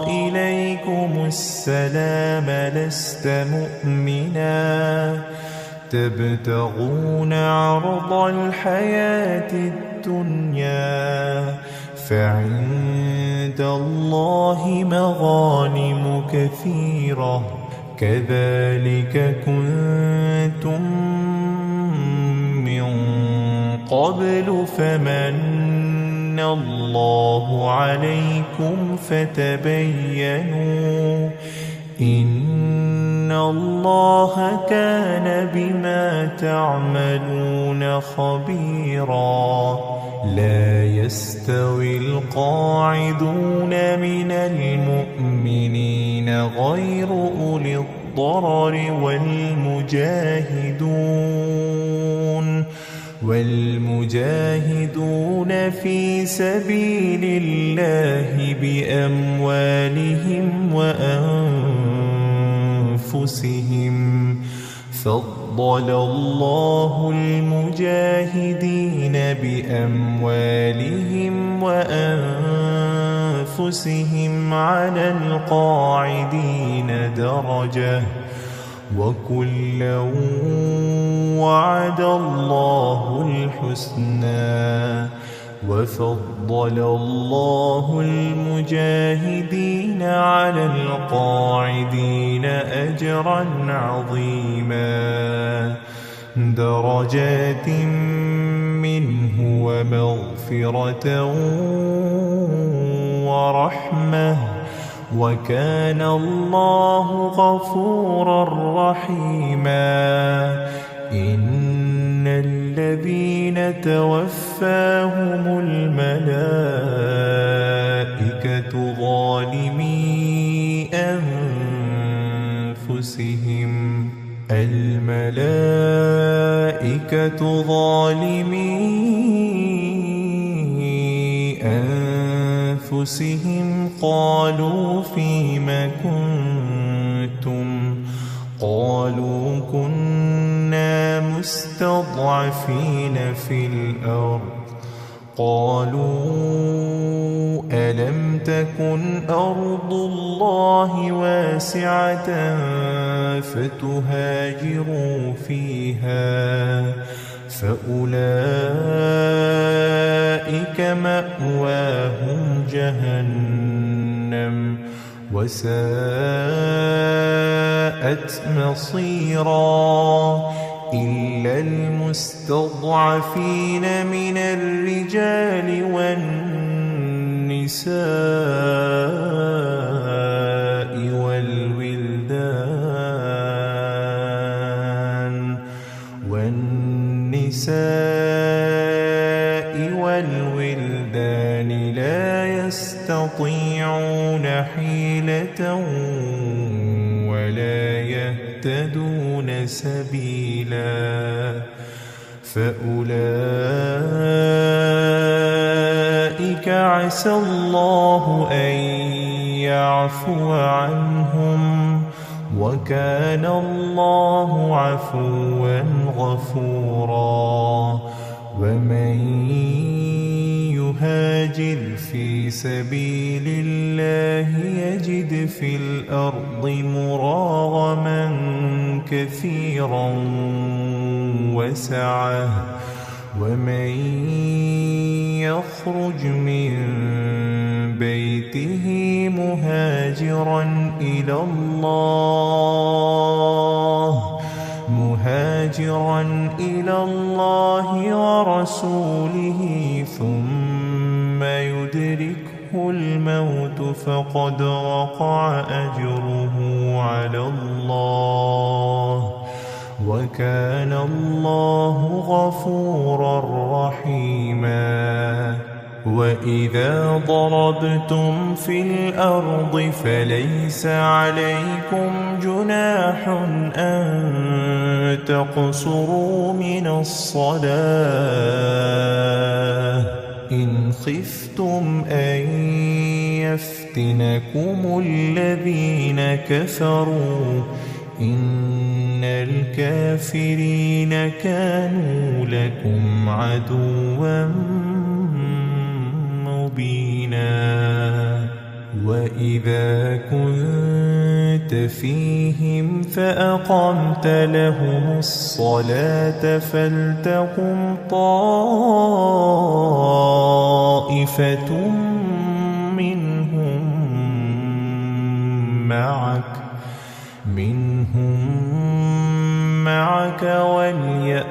Speaker 1: إليكم السلام لست مؤمنا تبتغون عرض الحياة الدنيا فعند الله مغانم كثيرة كذلك كنتم من قبل فمن الله عليكم فتبينوا إن الله كان بما تعملون خبيرا لا يستوي القاعدون من المؤمنين غير أولي الضرر والمجاهدون في سبيل الله بأموالهم وأنفسهم فضل الله المجاهدين بأموالهم وأنفسهم على القاعدين درجة وكلا وعد الله الحسنى وفضل الله المجاهدين على القاعدين أجرا عظيما درجات منه ومغفرة وكان الله غفورا رحيما إن الذين توفاهم الملائكة ظالمي أنفسهم قالوا فيم كنتم قالوا كنا مستضعفين في الأرض قالوا ألم تكن أرض الله واسعة فتهاجروا فيها فأولئك مأواهم جهنم وساءت مصيرا إلا المستضعفين من الرجال والنساء والولدان لا يستطيعون حيلة ولا يهتدون سبيلا فأولئك عسى الله أن يعفو عنهم وكان الله عفوا غفورا ومن يهاجر في سبيل الله يجد في الأرض مراغما كثيرا وسعة ومن يخرج من بيته مهاجرا إلى الله ورسوله ثم يدركه الموت فقد وقع أجره على الله وكان الله غفورا رحيما وإذا ضربتم في الأرض فليس عليكم جناح أن تقصروا من الصلاة إن خفتم أن يفتنكم الذين كفروا إن الكافرين كانوا لكم عدوا مبينا وإذا كنت فيهم فأقمت لهم الصلاة فلتقم طائفة منهم معك وليأخذوا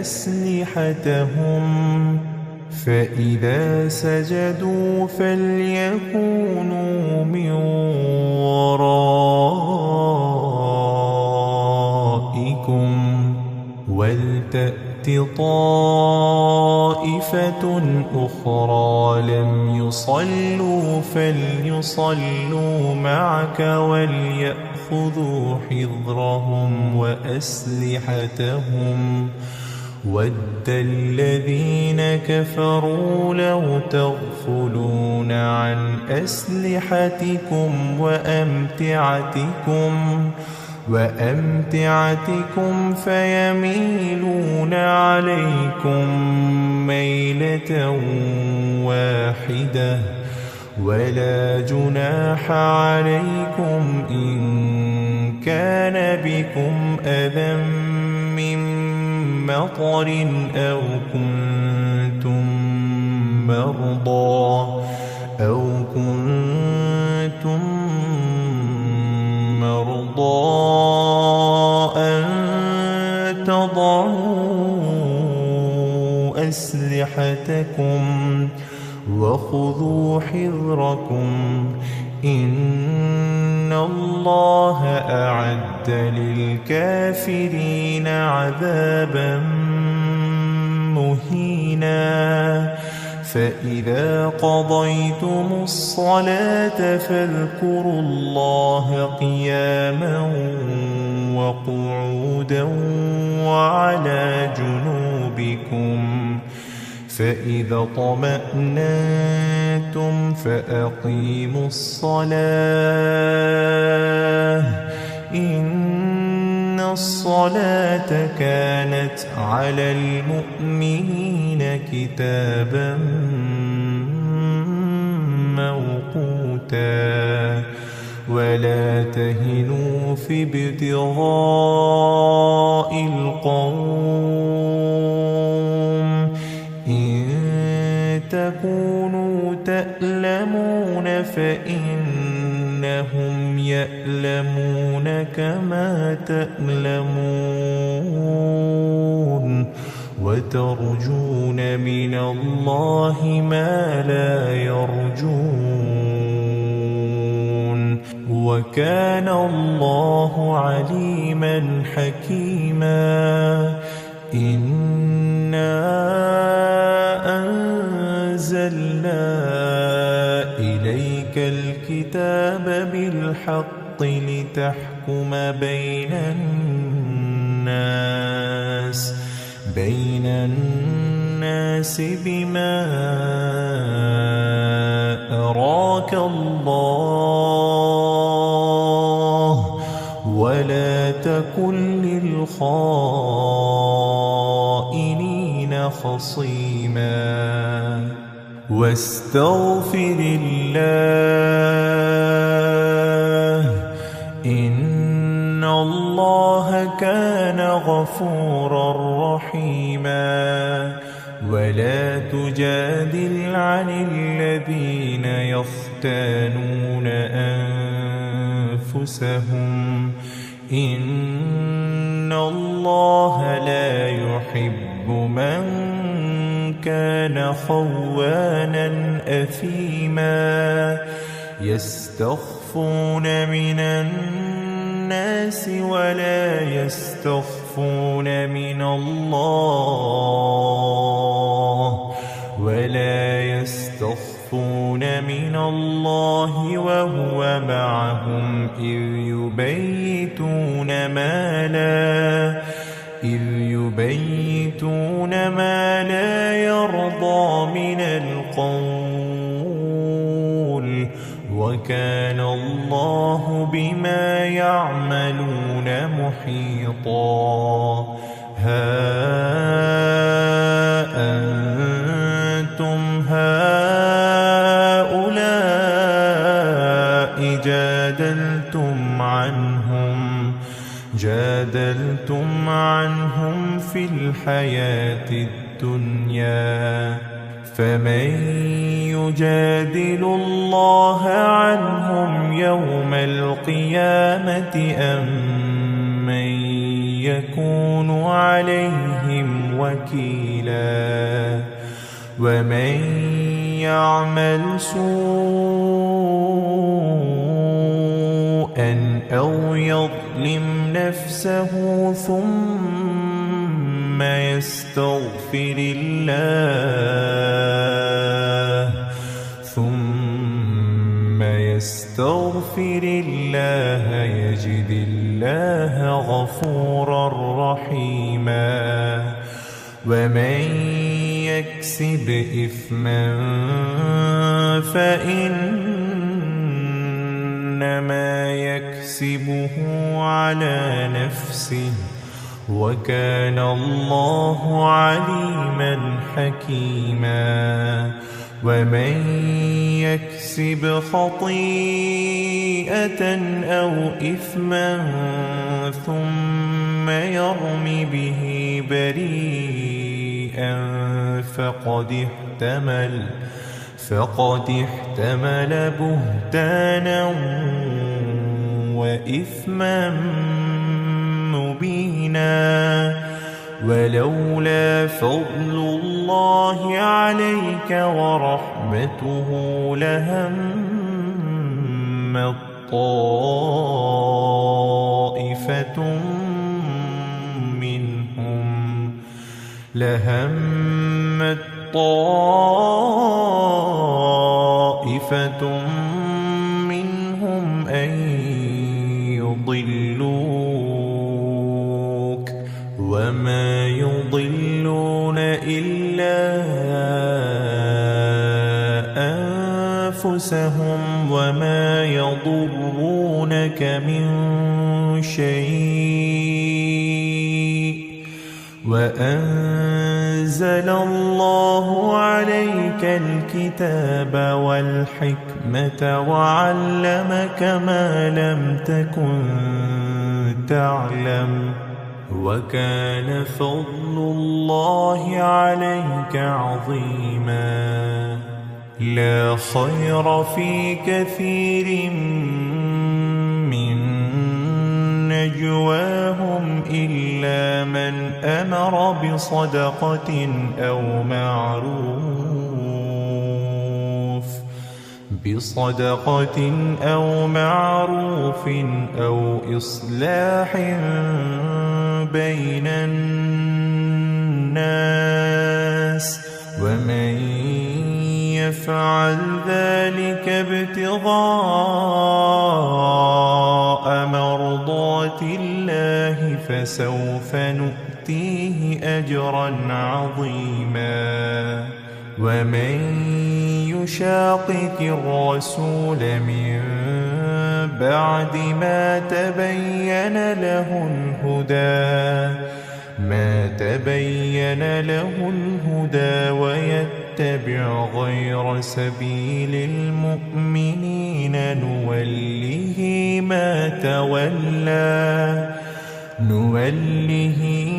Speaker 1: أسلحتهم فإذا سجدوا فليكونوا من ورائكم ولتأت طائفة أخرى لم يصلوا فليصلوا معك وليأخذوا حذرهم وأسلحتهم ود الذين كفروا لو تغفلون عن أسلحتكم وأمتعتكم فيميلون عليكم ميلة واحدة ولا جناح عليكم إن كان بكم أذى من مطر أو كنتم مرضى أن تضعوا أسلحتكم وخذوا حذركم إن الله أعد للكافرين عذابا مهينا فإذا قضيتم الصلاة فاذكروا الله قياما وقعودا وعلى جنوبكم فإذا طمأننتم فأقيموا الصلاة إن الصلاة كانت على المؤمنين كتابا موقوتا ولا تهنوا في ابتغاء القوم إن تكونوا تألمون فإنهم يألمون كما تألمون وترجون من الله ما لا يرجون وكان الله عليما حكيما إنا أنزلنا إليك الكتاب بالحق لتحكم بين الناس بما أراك الله ولا تكن للخائنين خصيما واستغفر الله إن الله كان غفورا رحيما ولا تجادل عن الذين يختانون أنفسهم إن الله لا يحب من كان خوانا أثيما يستخفون من الناس ولا يستخفون من الله وهو معهم إذ يبيتون ما لا يرضى من القول وكان الله بما يعملون محيطا ها أنتم هؤلاء جادلتم عنهم في الحياة الدنيا فمن يجادل الله عنهم يوم القيامة أم من يكون عليهم وكيلا ومن يعمل سوءا أو يظلم نفسه ثم يستغفر الله يجد الله غفورا رحيما ومن يكسب إثما فإنما يكسبه على نفسه وكان الله عليما حكيما ومن يكسب خطيئة أو إثما ثم يرم به بريئا فقد احتمل بهتانا وإثما مبينا ولولا فضل الله عليك ورحمته لهمت طائفة منهم أن يضلوك وما يضلون إلا أنفسهم وما يضرونك من شيء وأنزل الله عليك الكتاب والحكمة وعلمك ما لم تكن تعلم وكان فضل الله عليك عظيما لا خير في كثير من نجواهم إلا من أمر بصدقة أو معروف أو إصلاح بين الناس ومن يفعل ذلك ابتغاء مرضات الله فسوف نؤتيه أجرا عظيما ومن يشاقق الرسول من بعد ما تبين له الهدى ويتبع غير سبيل المؤمنين نوله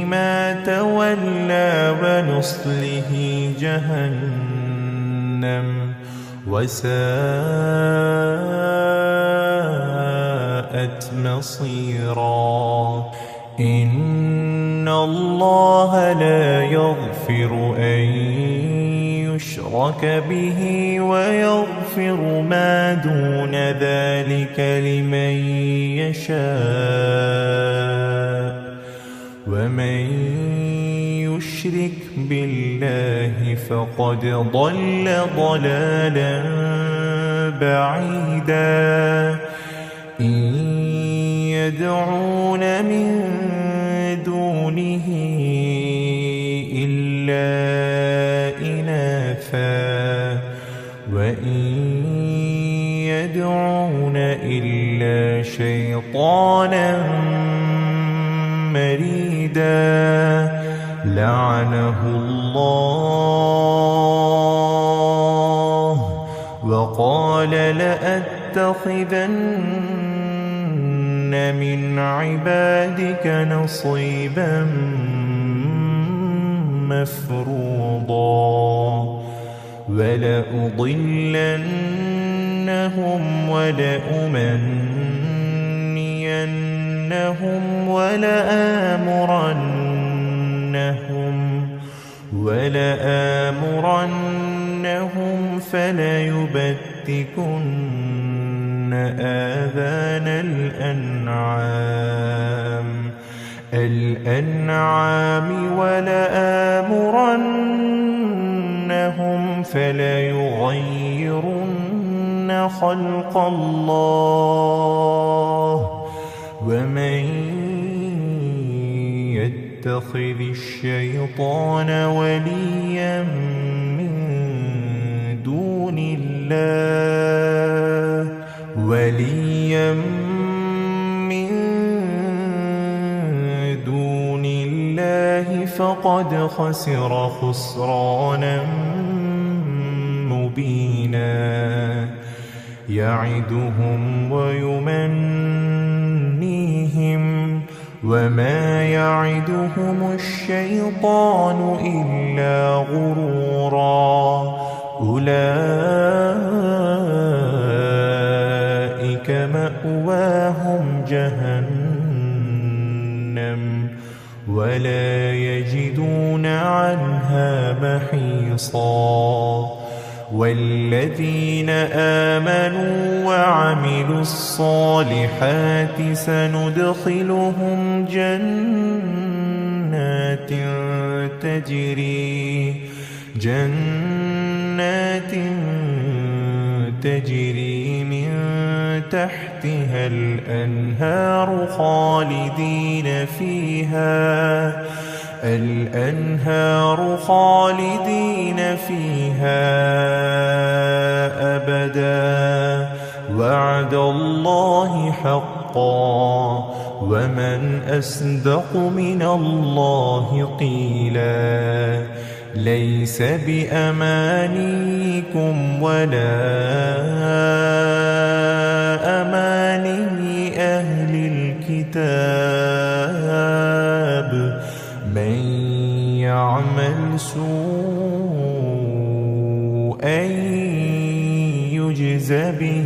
Speaker 1: ما تولى ونصله جهنم وساءت مصيرا إن الله لا يغفر أن يشرك به ويغفر ما دون ذلك لمن يشاء ومن يشرك بالله فقد ضل ضلالا بعيدا إن يدعون من دونه إلا إناثا وإن يدعون إلا شيطانا مريدا لعنه الله وقال لأتخذن من عبادك نصيبا مفروضا ولأضلنهم ولأمنينهم ولآمرنهم فليبتكن آذان الأنعام ولآمرنهم فليغيرن خلق الله ومن يتخذ الشيطان وليا من دون الله فقد خسر خسرانا مبينا يعدهم ويمنيهم وما يعدهم الشيطان إلا غرورا أولئك مأواهم جهنم ولا يجدون خليصا والذين آمنوا وعملوا الصالحات سندخلهم جنات تجري من تحتها الأنهار خالدين فيها أبدا وعد الله حقا ومن أصدق من الله قيلا ليس بأمانيكم ولا أماني أهل الكتاب من يعمل سوءا يجز به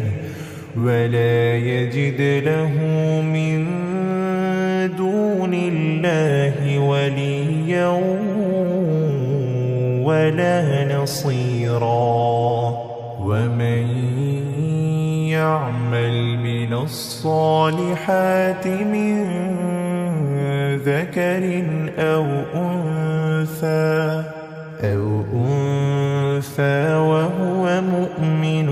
Speaker 1: ولا يجد له من دون الله وليا ولا نصيرا ومن يعمل من الصالحات من ذكر أو أنثى وهو مؤمن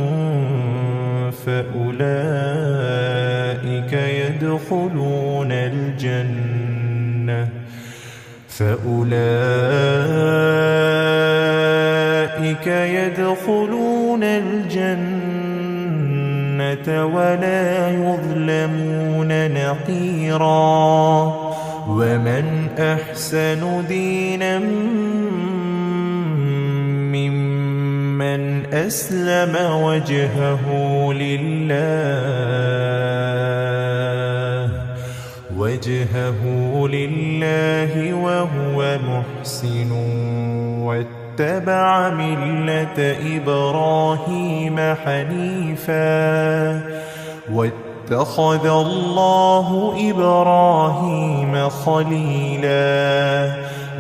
Speaker 1: فأولئك يدخلون الجنة ولا يظلمون نقيرا ومن أحسن دينا ممن أسلم وجهه لله وهو محسن واتبع ملة إبراهيم حنيفا واتخذ الله إبراهيم خليلا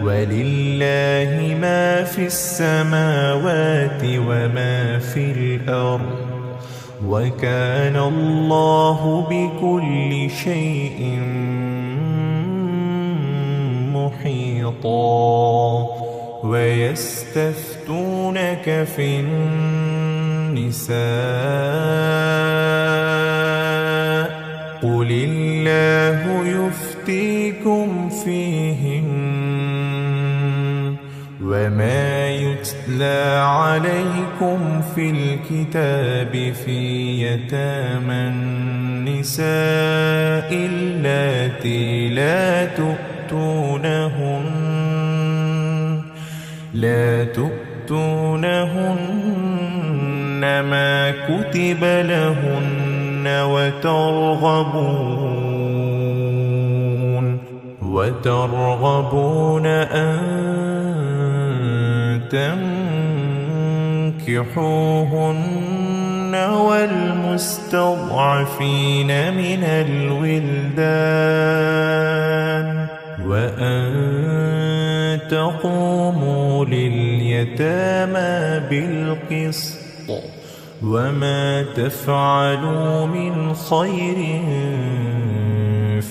Speaker 1: ولله ما في السماوات وما في الأرض وكان الله بكل شيء محيطا ويستفتونك في النساء قل الله يفتيكم فيهن وما يتلى عليكم في الكتاب في يتامى النساء اللاتي لا تؤتونهن ما كتب لهن وترغبون أن تنكحوهن والمستضعفين من الولدان وأن تقوموا لليتامى بالقسط وما تفعلوا من خير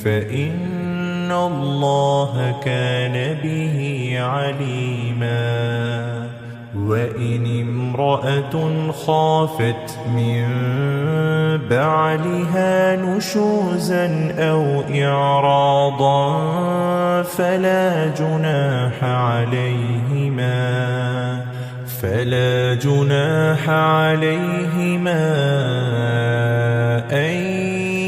Speaker 1: فإن الله كان به عليما وإن امرأة خافت من بعلها نشوزا أو إعراضا فلا جناح عليهما أن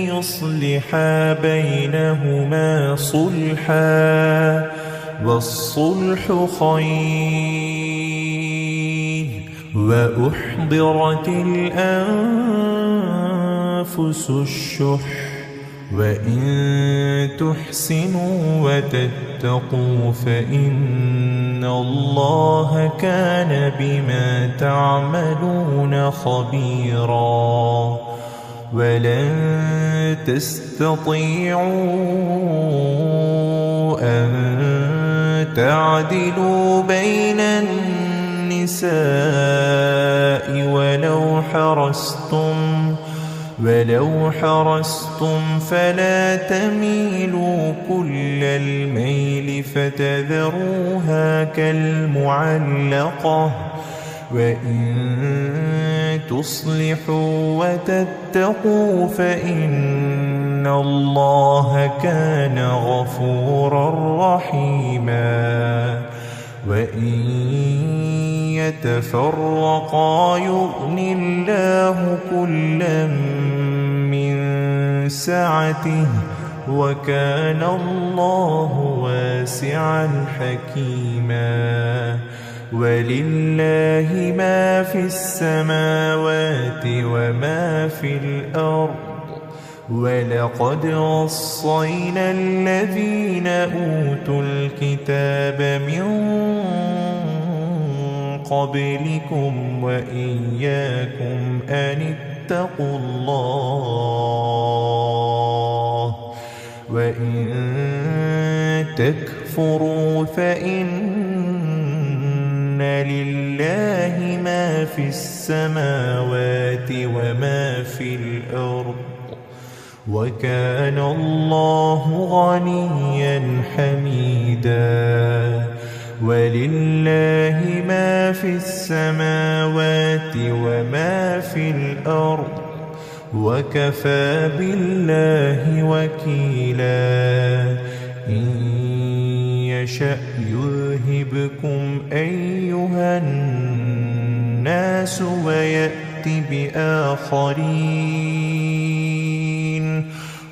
Speaker 1: يصلحا بينهما صلحا والصلح خير وأحضرت الأنفس الشح وإن تحسنوا وتتقوا فإن الله كان بما تعملون خبيرا ولن تستطيعوا أن تعدلوا بين النساء ولو حرصتم فلا تميلوا كل الميل فتذروها كالمعلقة وإن تصلحوا وتتقوا فإن الله كان غفورا رحيما وإن يتفرقا يغن الله كلا من سعته وكان الله واسعا حكيما ولله ما في السماوات وما في الأرض ولقد وصينا الذين أوتوا الكتاب من قبلكم وإياكم أن اتقوا الله وإن تكفروا فإن لله ما في السماوات وما في الأرض وكان الله غنيا حميدا ولله ما في السماوات وما في الأرض وكفى بالله وكيلا إن يشأ يذهبكم أيها الناس ويأت بآخرين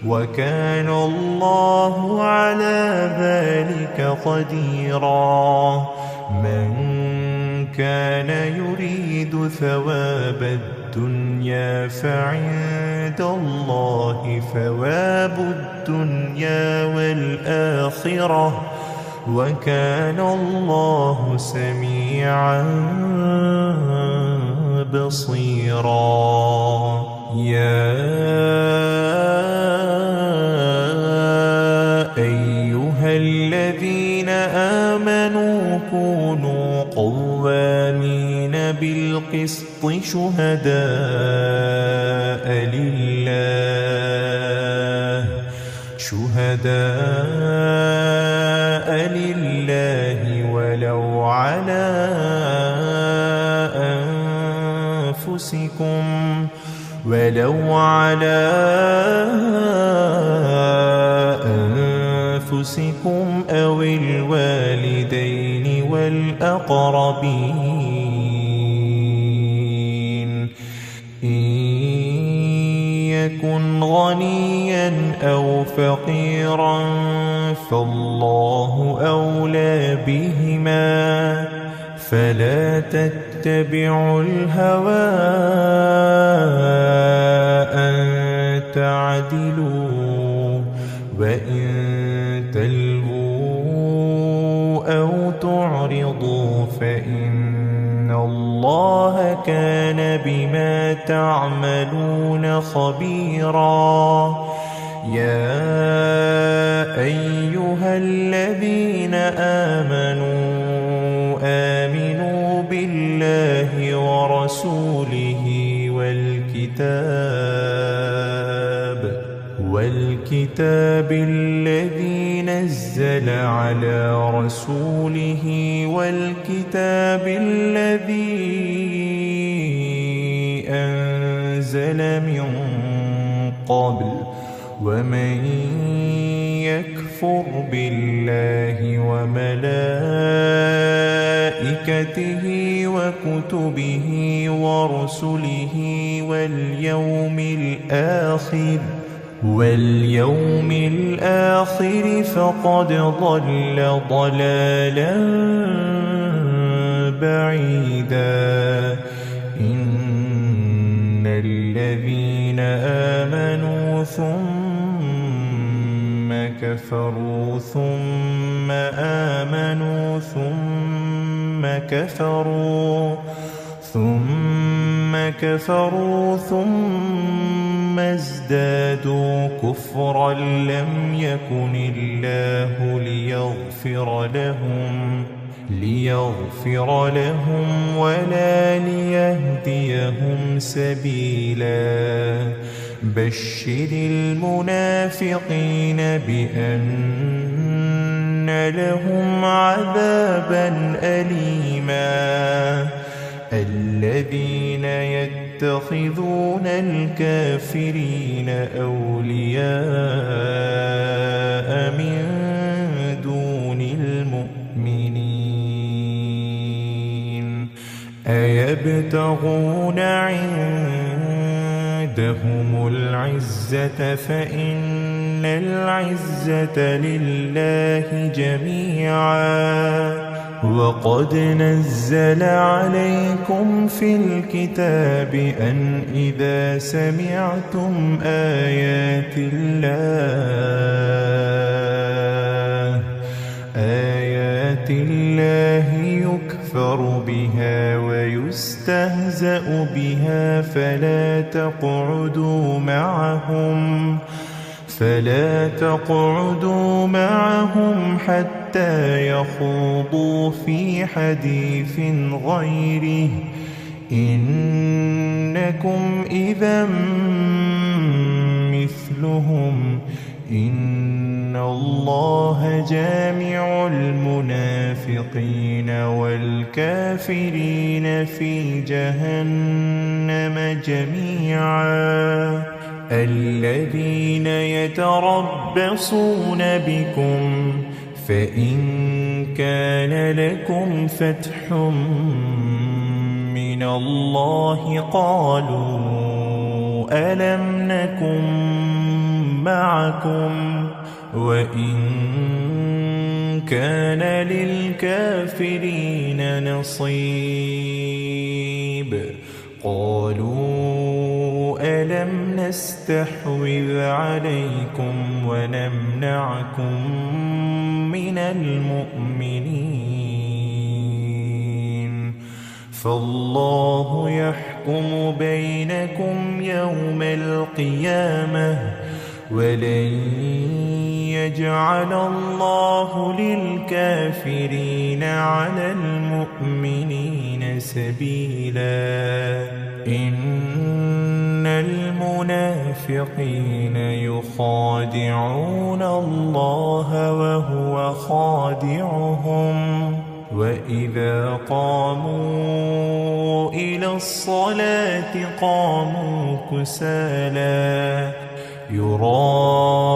Speaker 1: وكان الله على ذلك قديرا من كان يريد ثواب الدنيا فعند الله ثواب الدنيا والآخرة وكان الله سميعا بصيرا يا أيها الذين آمنوا كونوا قوامين بالقسط شهداء لله ولو على أنفسكم أو الوالدين والأقربين إن يكن غنيا أو فقيرا فالله أولى بهما فلا تتبعوا الهوى أن تعدلوا وإن تلووا أو تعرضوا فإن الله كان بما تعملون خبيرا يا أيها الذين آمنوا بالله ورسوله والكتاب الذي نزل على رسوله والكتاب الذي أنزل من قبل ومن يكفر بالله وملائكته وكتبه ورسله واليوم الآخر فقد ضل ضلالا بعيدا إن الذين آمنوا ثم كفروا ثم آمنوا ثم كفروا ثم ازدادوا كفرا لم يكن الله ليغفر لهم ولا ليهديهم سبيلا بشر المنافقين بأن لهم عذابا أليما الذين يتخذون الكافرين أولياء من دون المؤمنين أيبتغون عندهم العزة فإن العزة لله جميعا وقد نزل عليكم في الكتاب أن إذا سمعتم آيات الله يكفر بها ويستهزأ بها فلا تقعدوا معهم حتى يخوضوا في حديث غيره إنكم إذا مثلهم إن الله جامع المنافقين والكافرين في جهنم جميعا الذين يتربصون بكم فإن كان لكم فتح من الله قالوا ألم نكن معكم وإن كان للكافرين نصيب قالوا ألم نستحوذ عليكم ونمنعكم من المؤمنين فالله يحكم بينكم يوم القيامة ولن يجعل الله للكافرين على المؤمنين سبيلا إن المنافقين يخادعون الله وهو خادعهم وإذا قاموا إلى الصلاة قاموا كسالى يراءون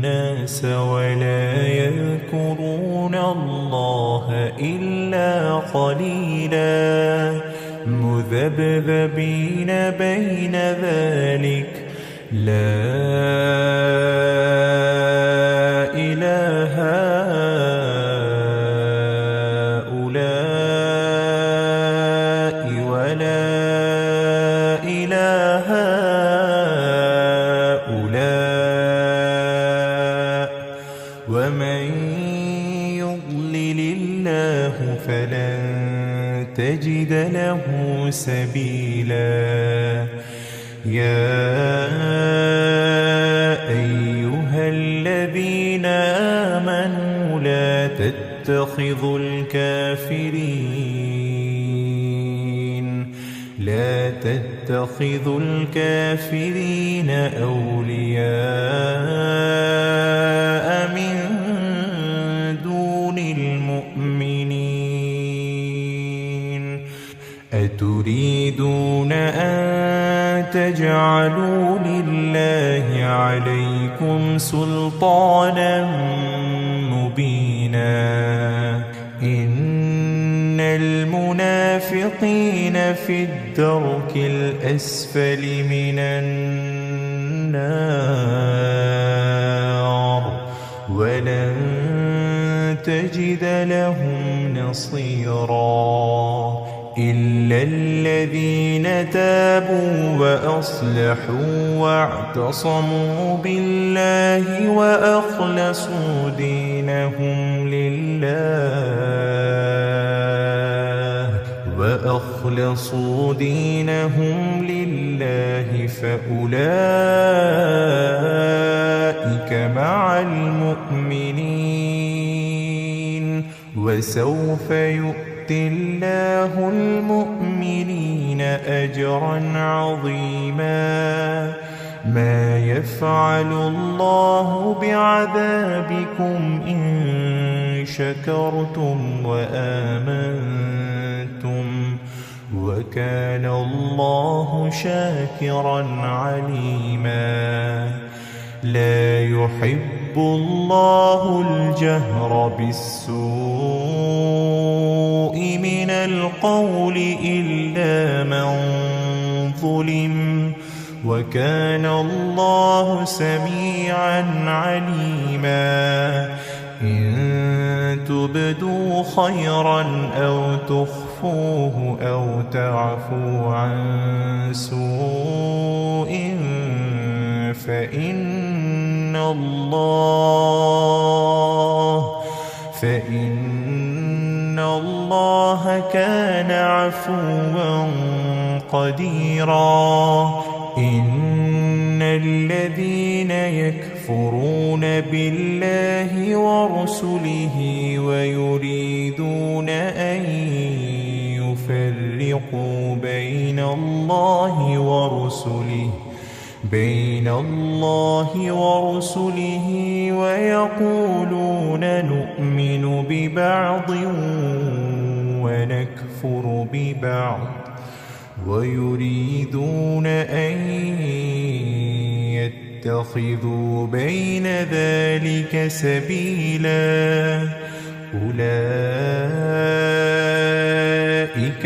Speaker 1: الناس ولا يذكرون الله إلا قليلا مذبذبين بين ذلك لا إله هؤلاء ولا إله هؤلاء ومن يضلل الله فلن تجد له سبيلا يا أيها الذين آمنوا لا تتخذوا الكافرين أولياء من دون المؤمنين أتريدون أن تجعلوا لله عليكم سلطانا مبينا إن المنافقين في الدرك الأسفل من النار ولن تجد لهم نصيرا إلا الذين تابوا وأصلحوا واعتصموا بالله وأخلصوا دينهم لله فأولئك مع المؤمنين وسوف يؤتي الله المؤمنين أجرا عظيما. ما يفعل الله بعذابكم إن شكرتم وآمنتم وكان الله شاكرا عليما. لا يحب الله الجهر بالسوء من القول إلا من ظلم وكان الله سميعا عليما. إن تبدوا خيرا أو تخفوه أو تعفوا عن سوء فإن الله كان عفوا قديرا. إن الذين يكفرون بالله ورسله ويريدون أن يفرقوا بين الله ورسله ويقولون نؤمن ببعض ونكفر ببعض ويريدون أن يتخذوا بين ذلك سبيلا. أولئك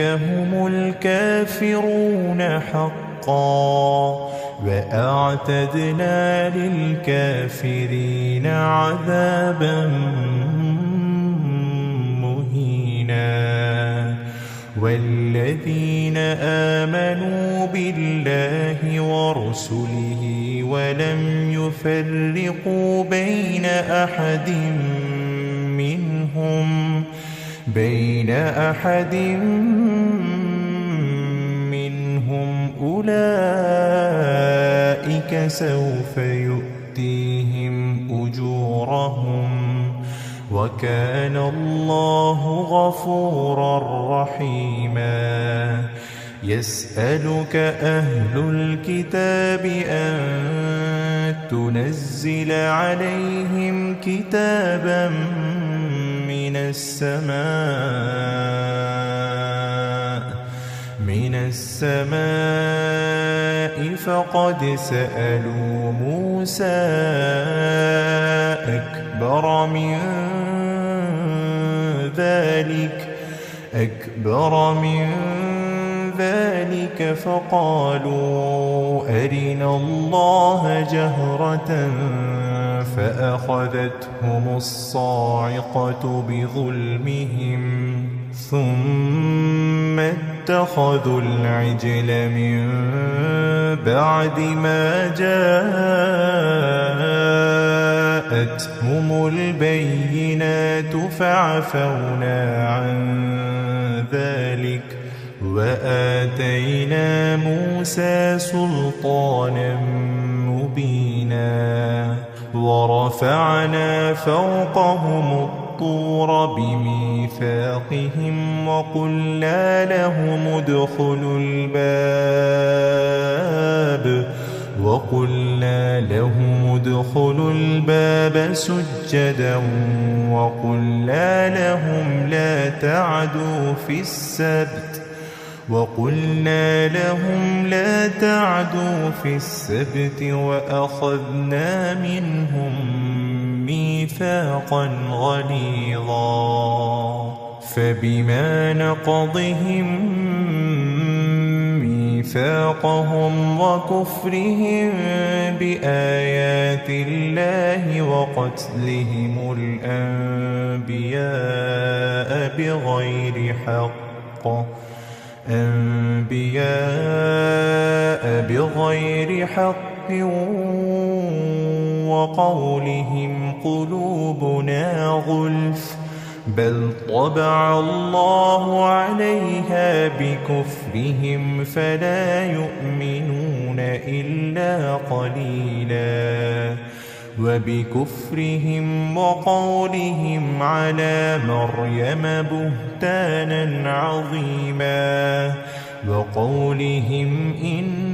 Speaker 1: هم الكافرون حقا وأعتدنا للكافرين عذابا مهينا. والذين آمنوا بالله ورسله ولم يفرقوا بين أحد منهم أولئك سوف يؤتيهم أجورهم وكان الله غفورا رحيما. يسألك أهل الكتاب أن تنزل عليهم كتابا من السماء فقد سألوا موسى أكبر من ذلك فقالوا أرنا الله جهرة فأخذتهم الصاعقة بظلمهم ثم اتخذوا العجل من بعد ما جاءتهم البينات فعفونا عن ذلك وآتينا موسى سلطانا مبينا. ورفعنا فوقهم الطور بميثاقهم وقلنا لهم ادخلوا الباب سجدا وقلنا لهم لا تعدوا في السبت وأخذنا منهم ميثاقا غليظا. فبما نقضهم ميثاقهم وكفرهم بآيات الله وقتلهم الأنبياء بغير حق وقولهم قلوبنا غلف بل طبع الله عليها بكفرهم فلا يؤمنون إلا قليلا. وبكفرهم وقولهم على مريم بهتانا عظيما وقولهم إنا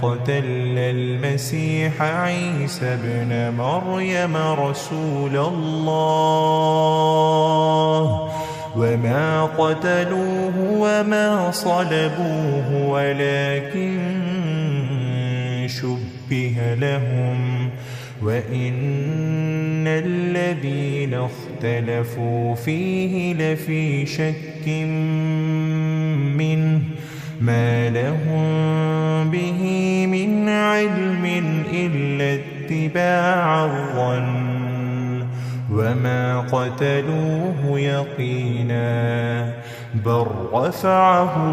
Speaker 1: قتلنا المسيح عيسى ابن مريم رسول الله وما قتلوه وما صلبوه ولكن شبه لهم وإن الذين اختلفوا فيه لفي شك منه ما لهم به من علم إلا اتباع الظن وما قتلوه يقينا بل رفعه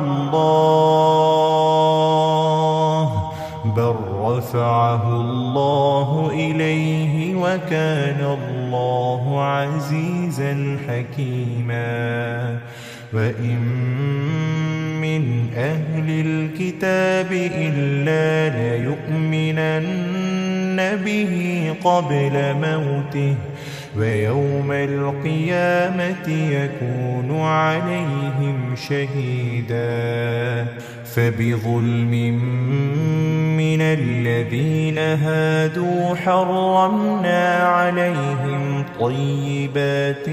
Speaker 1: الله إليه وكان الله عزيزا حكيما وإن من أهل الكتاب إلا ليؤمنن به قبل موته ويوم القيامة يكون عليهم شهيدا فبظلم من الذين هادوا حرمنا عليهم طيبات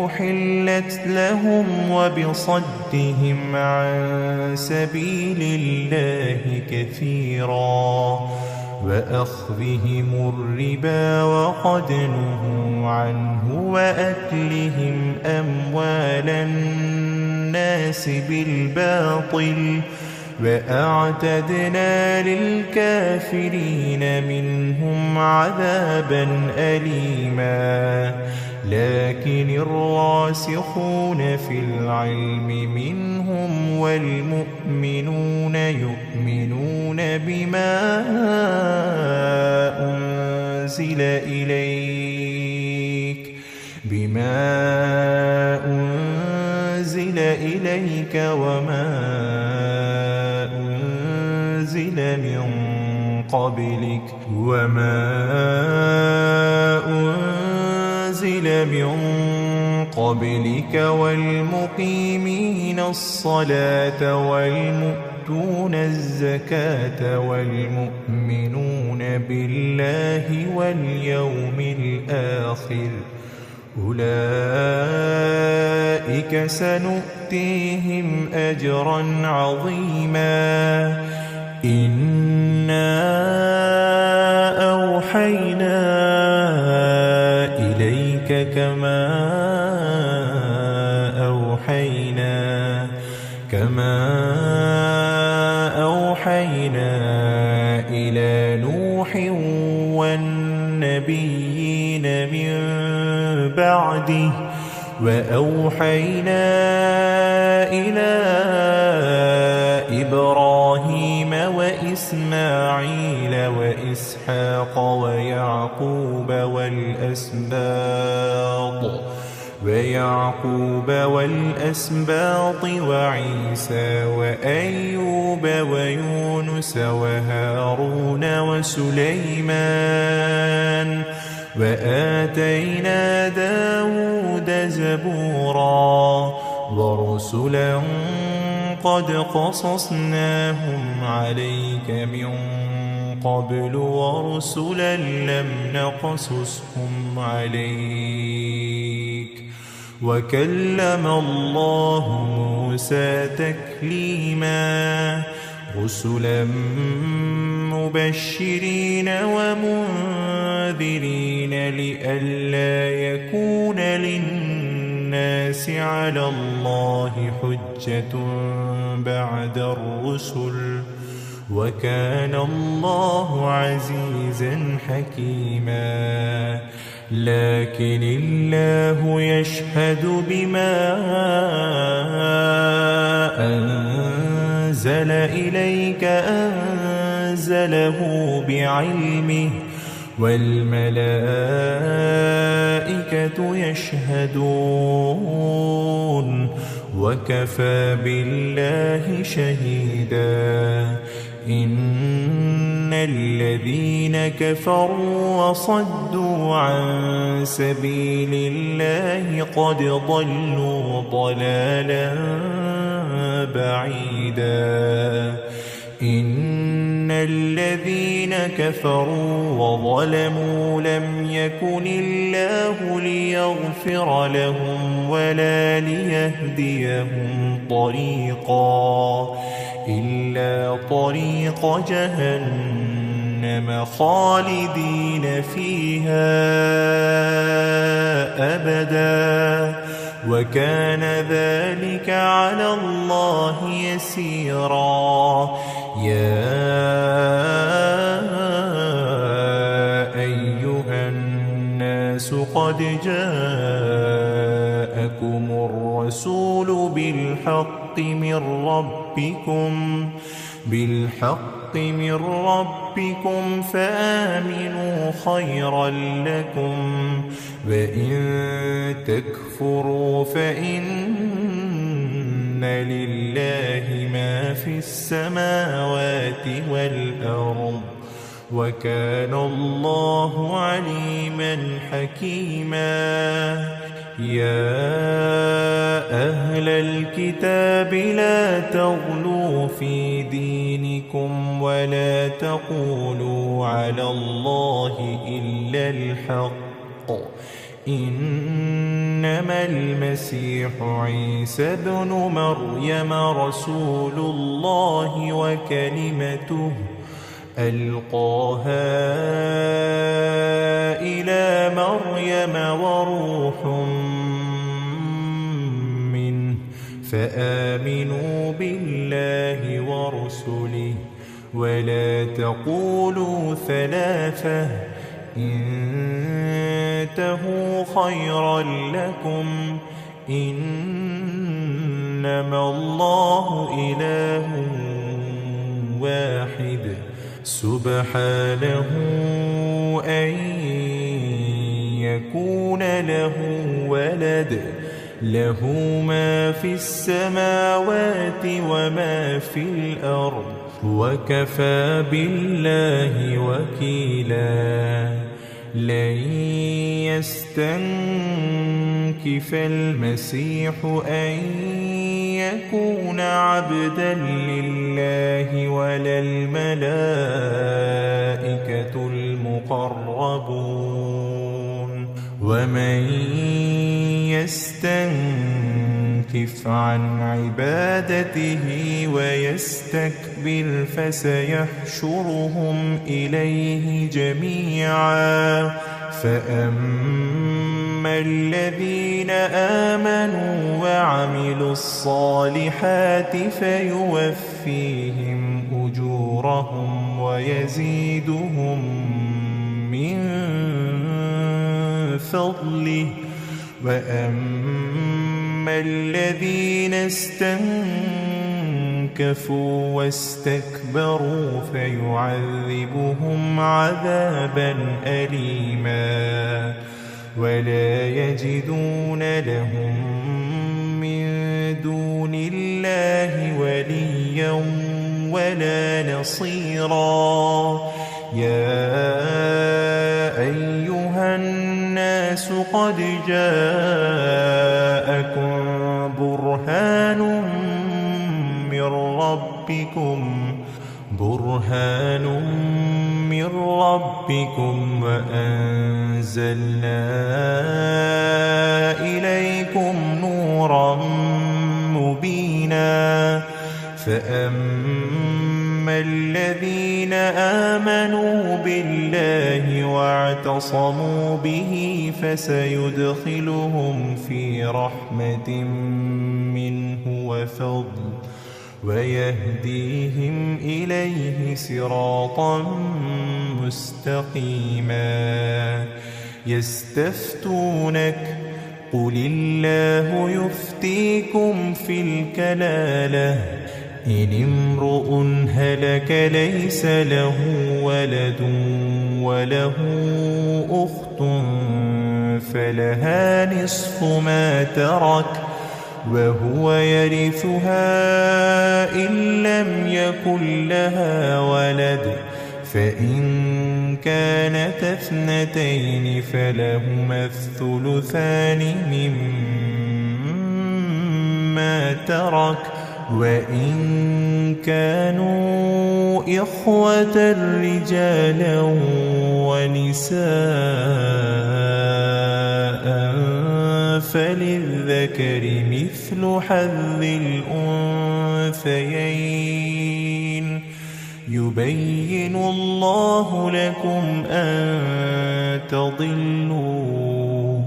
Speaker 1: أحلت لهم وبصدهم عن سبيل الله كثيرا وأخذهم الربا وقد نهوا عنه وأكلهم أموال الناس بالباطل وأعتدنا للكافرين منهم عذابا أليما لكن الراسخون في العلم منهم والمؤمنون يؤمنون بما أنزل إليك وما أنزل من قبلك والمقيمين الصلاة والمؤتون الزكاة والمؤمنون بالله واليوم الآخر أولئك سنؤتيهم أجرا عظيما إنا أوحينا إليك كما أوحينا إلى نوح والنبيين من بعده وأوحينا إلى إبراهيم وإسماعيل وإسحاق ويعقوب والأسباط وعيسى وأيوب ويونس وهارون وسليمان وآتينا داود زبورا ورسلا قد قصصناهم عليك من قبل ورسلا لم نقصصهم عليك وكلم الله موسى تكليما رسلا مبشرين ومنذرين لئلا يكون للناس على الله حجة بعد الرسل وكان الله عزيزا حكيما لكن الله يشهد بما أنزل إليك أنزله بعلمه والملائكة يشهدون وكفى بالله شهيدا. إن الذين كفروا وصدوا عن سبيل الله قد ضلوا ضلالا بعيدا. إن الذين كفروا وظلموا لم يكن الله ليغفر لهم ولا ليهديهم طريقا إلا طريق جهنم خالدين فيها أبدا وكان ذلك على الله يسيرا. يا أيها الناس قد جاءكم الرسول بالحق من ربكم فآمنوا خيرا لكم وإن تكفروا فإن لله ما في السماوات والأرض وكان الله عليما حكيما. يا أهل الكتاب لا تغلوا في دينكم ولا تقولوا على الله إلا الحق. إنما المسيح عيسى بن مريم رسول الله وكلمته ألقاها إلى مريم وروح منه فآمنوا بالله ورسله ولا تقولوا ثلاثة انتهوا خيرا لكم إنما الله إله واحد سبحانه أن يكون له ولد له ما في السماوات وما في الأرض وكفى بالله وكيلا. لن يستنكف المسيح أن يكون عبدا لله ولا الملائكة المقربون ومن يستنكف عن عبادته ويستكبر فسيحشرهم إليه جميعا. فأما الذين آمنوا وعملوا الصالحات فيوفيهم أجورهم ويزيدهم من فضله. وأما الذين استنكفوا واستكبروا فيعذبهم عذابا أليما ولا يجدون لهم من دون الله وليا ولا نصيرا. يا أيها الناس قد جاءكم برهان من ربكم وأنزلنا إليكم نورا مبينا. فأما الذين آمنوا بالله واعتصموا به فسيدخلهم في رحمة منه وفضل ويهديهم إليه صراطا مستقيما. يستفتونك قل الله يفتيكم في الكلالة إن امرؤ هلك ليس له ولد وله أخت فلها نصف ما ترك وهو يرثها إن لم يكن لها ولد فإن كانت اثنتين فلهما الثلثان مما ترك وإن كانوا إخوة رجالا ونساء فللذكر مثل حظ الأنثيين يبين الله لكم أن تضلوا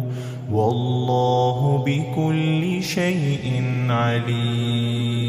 Speaker 1: والله بكل شيء عليم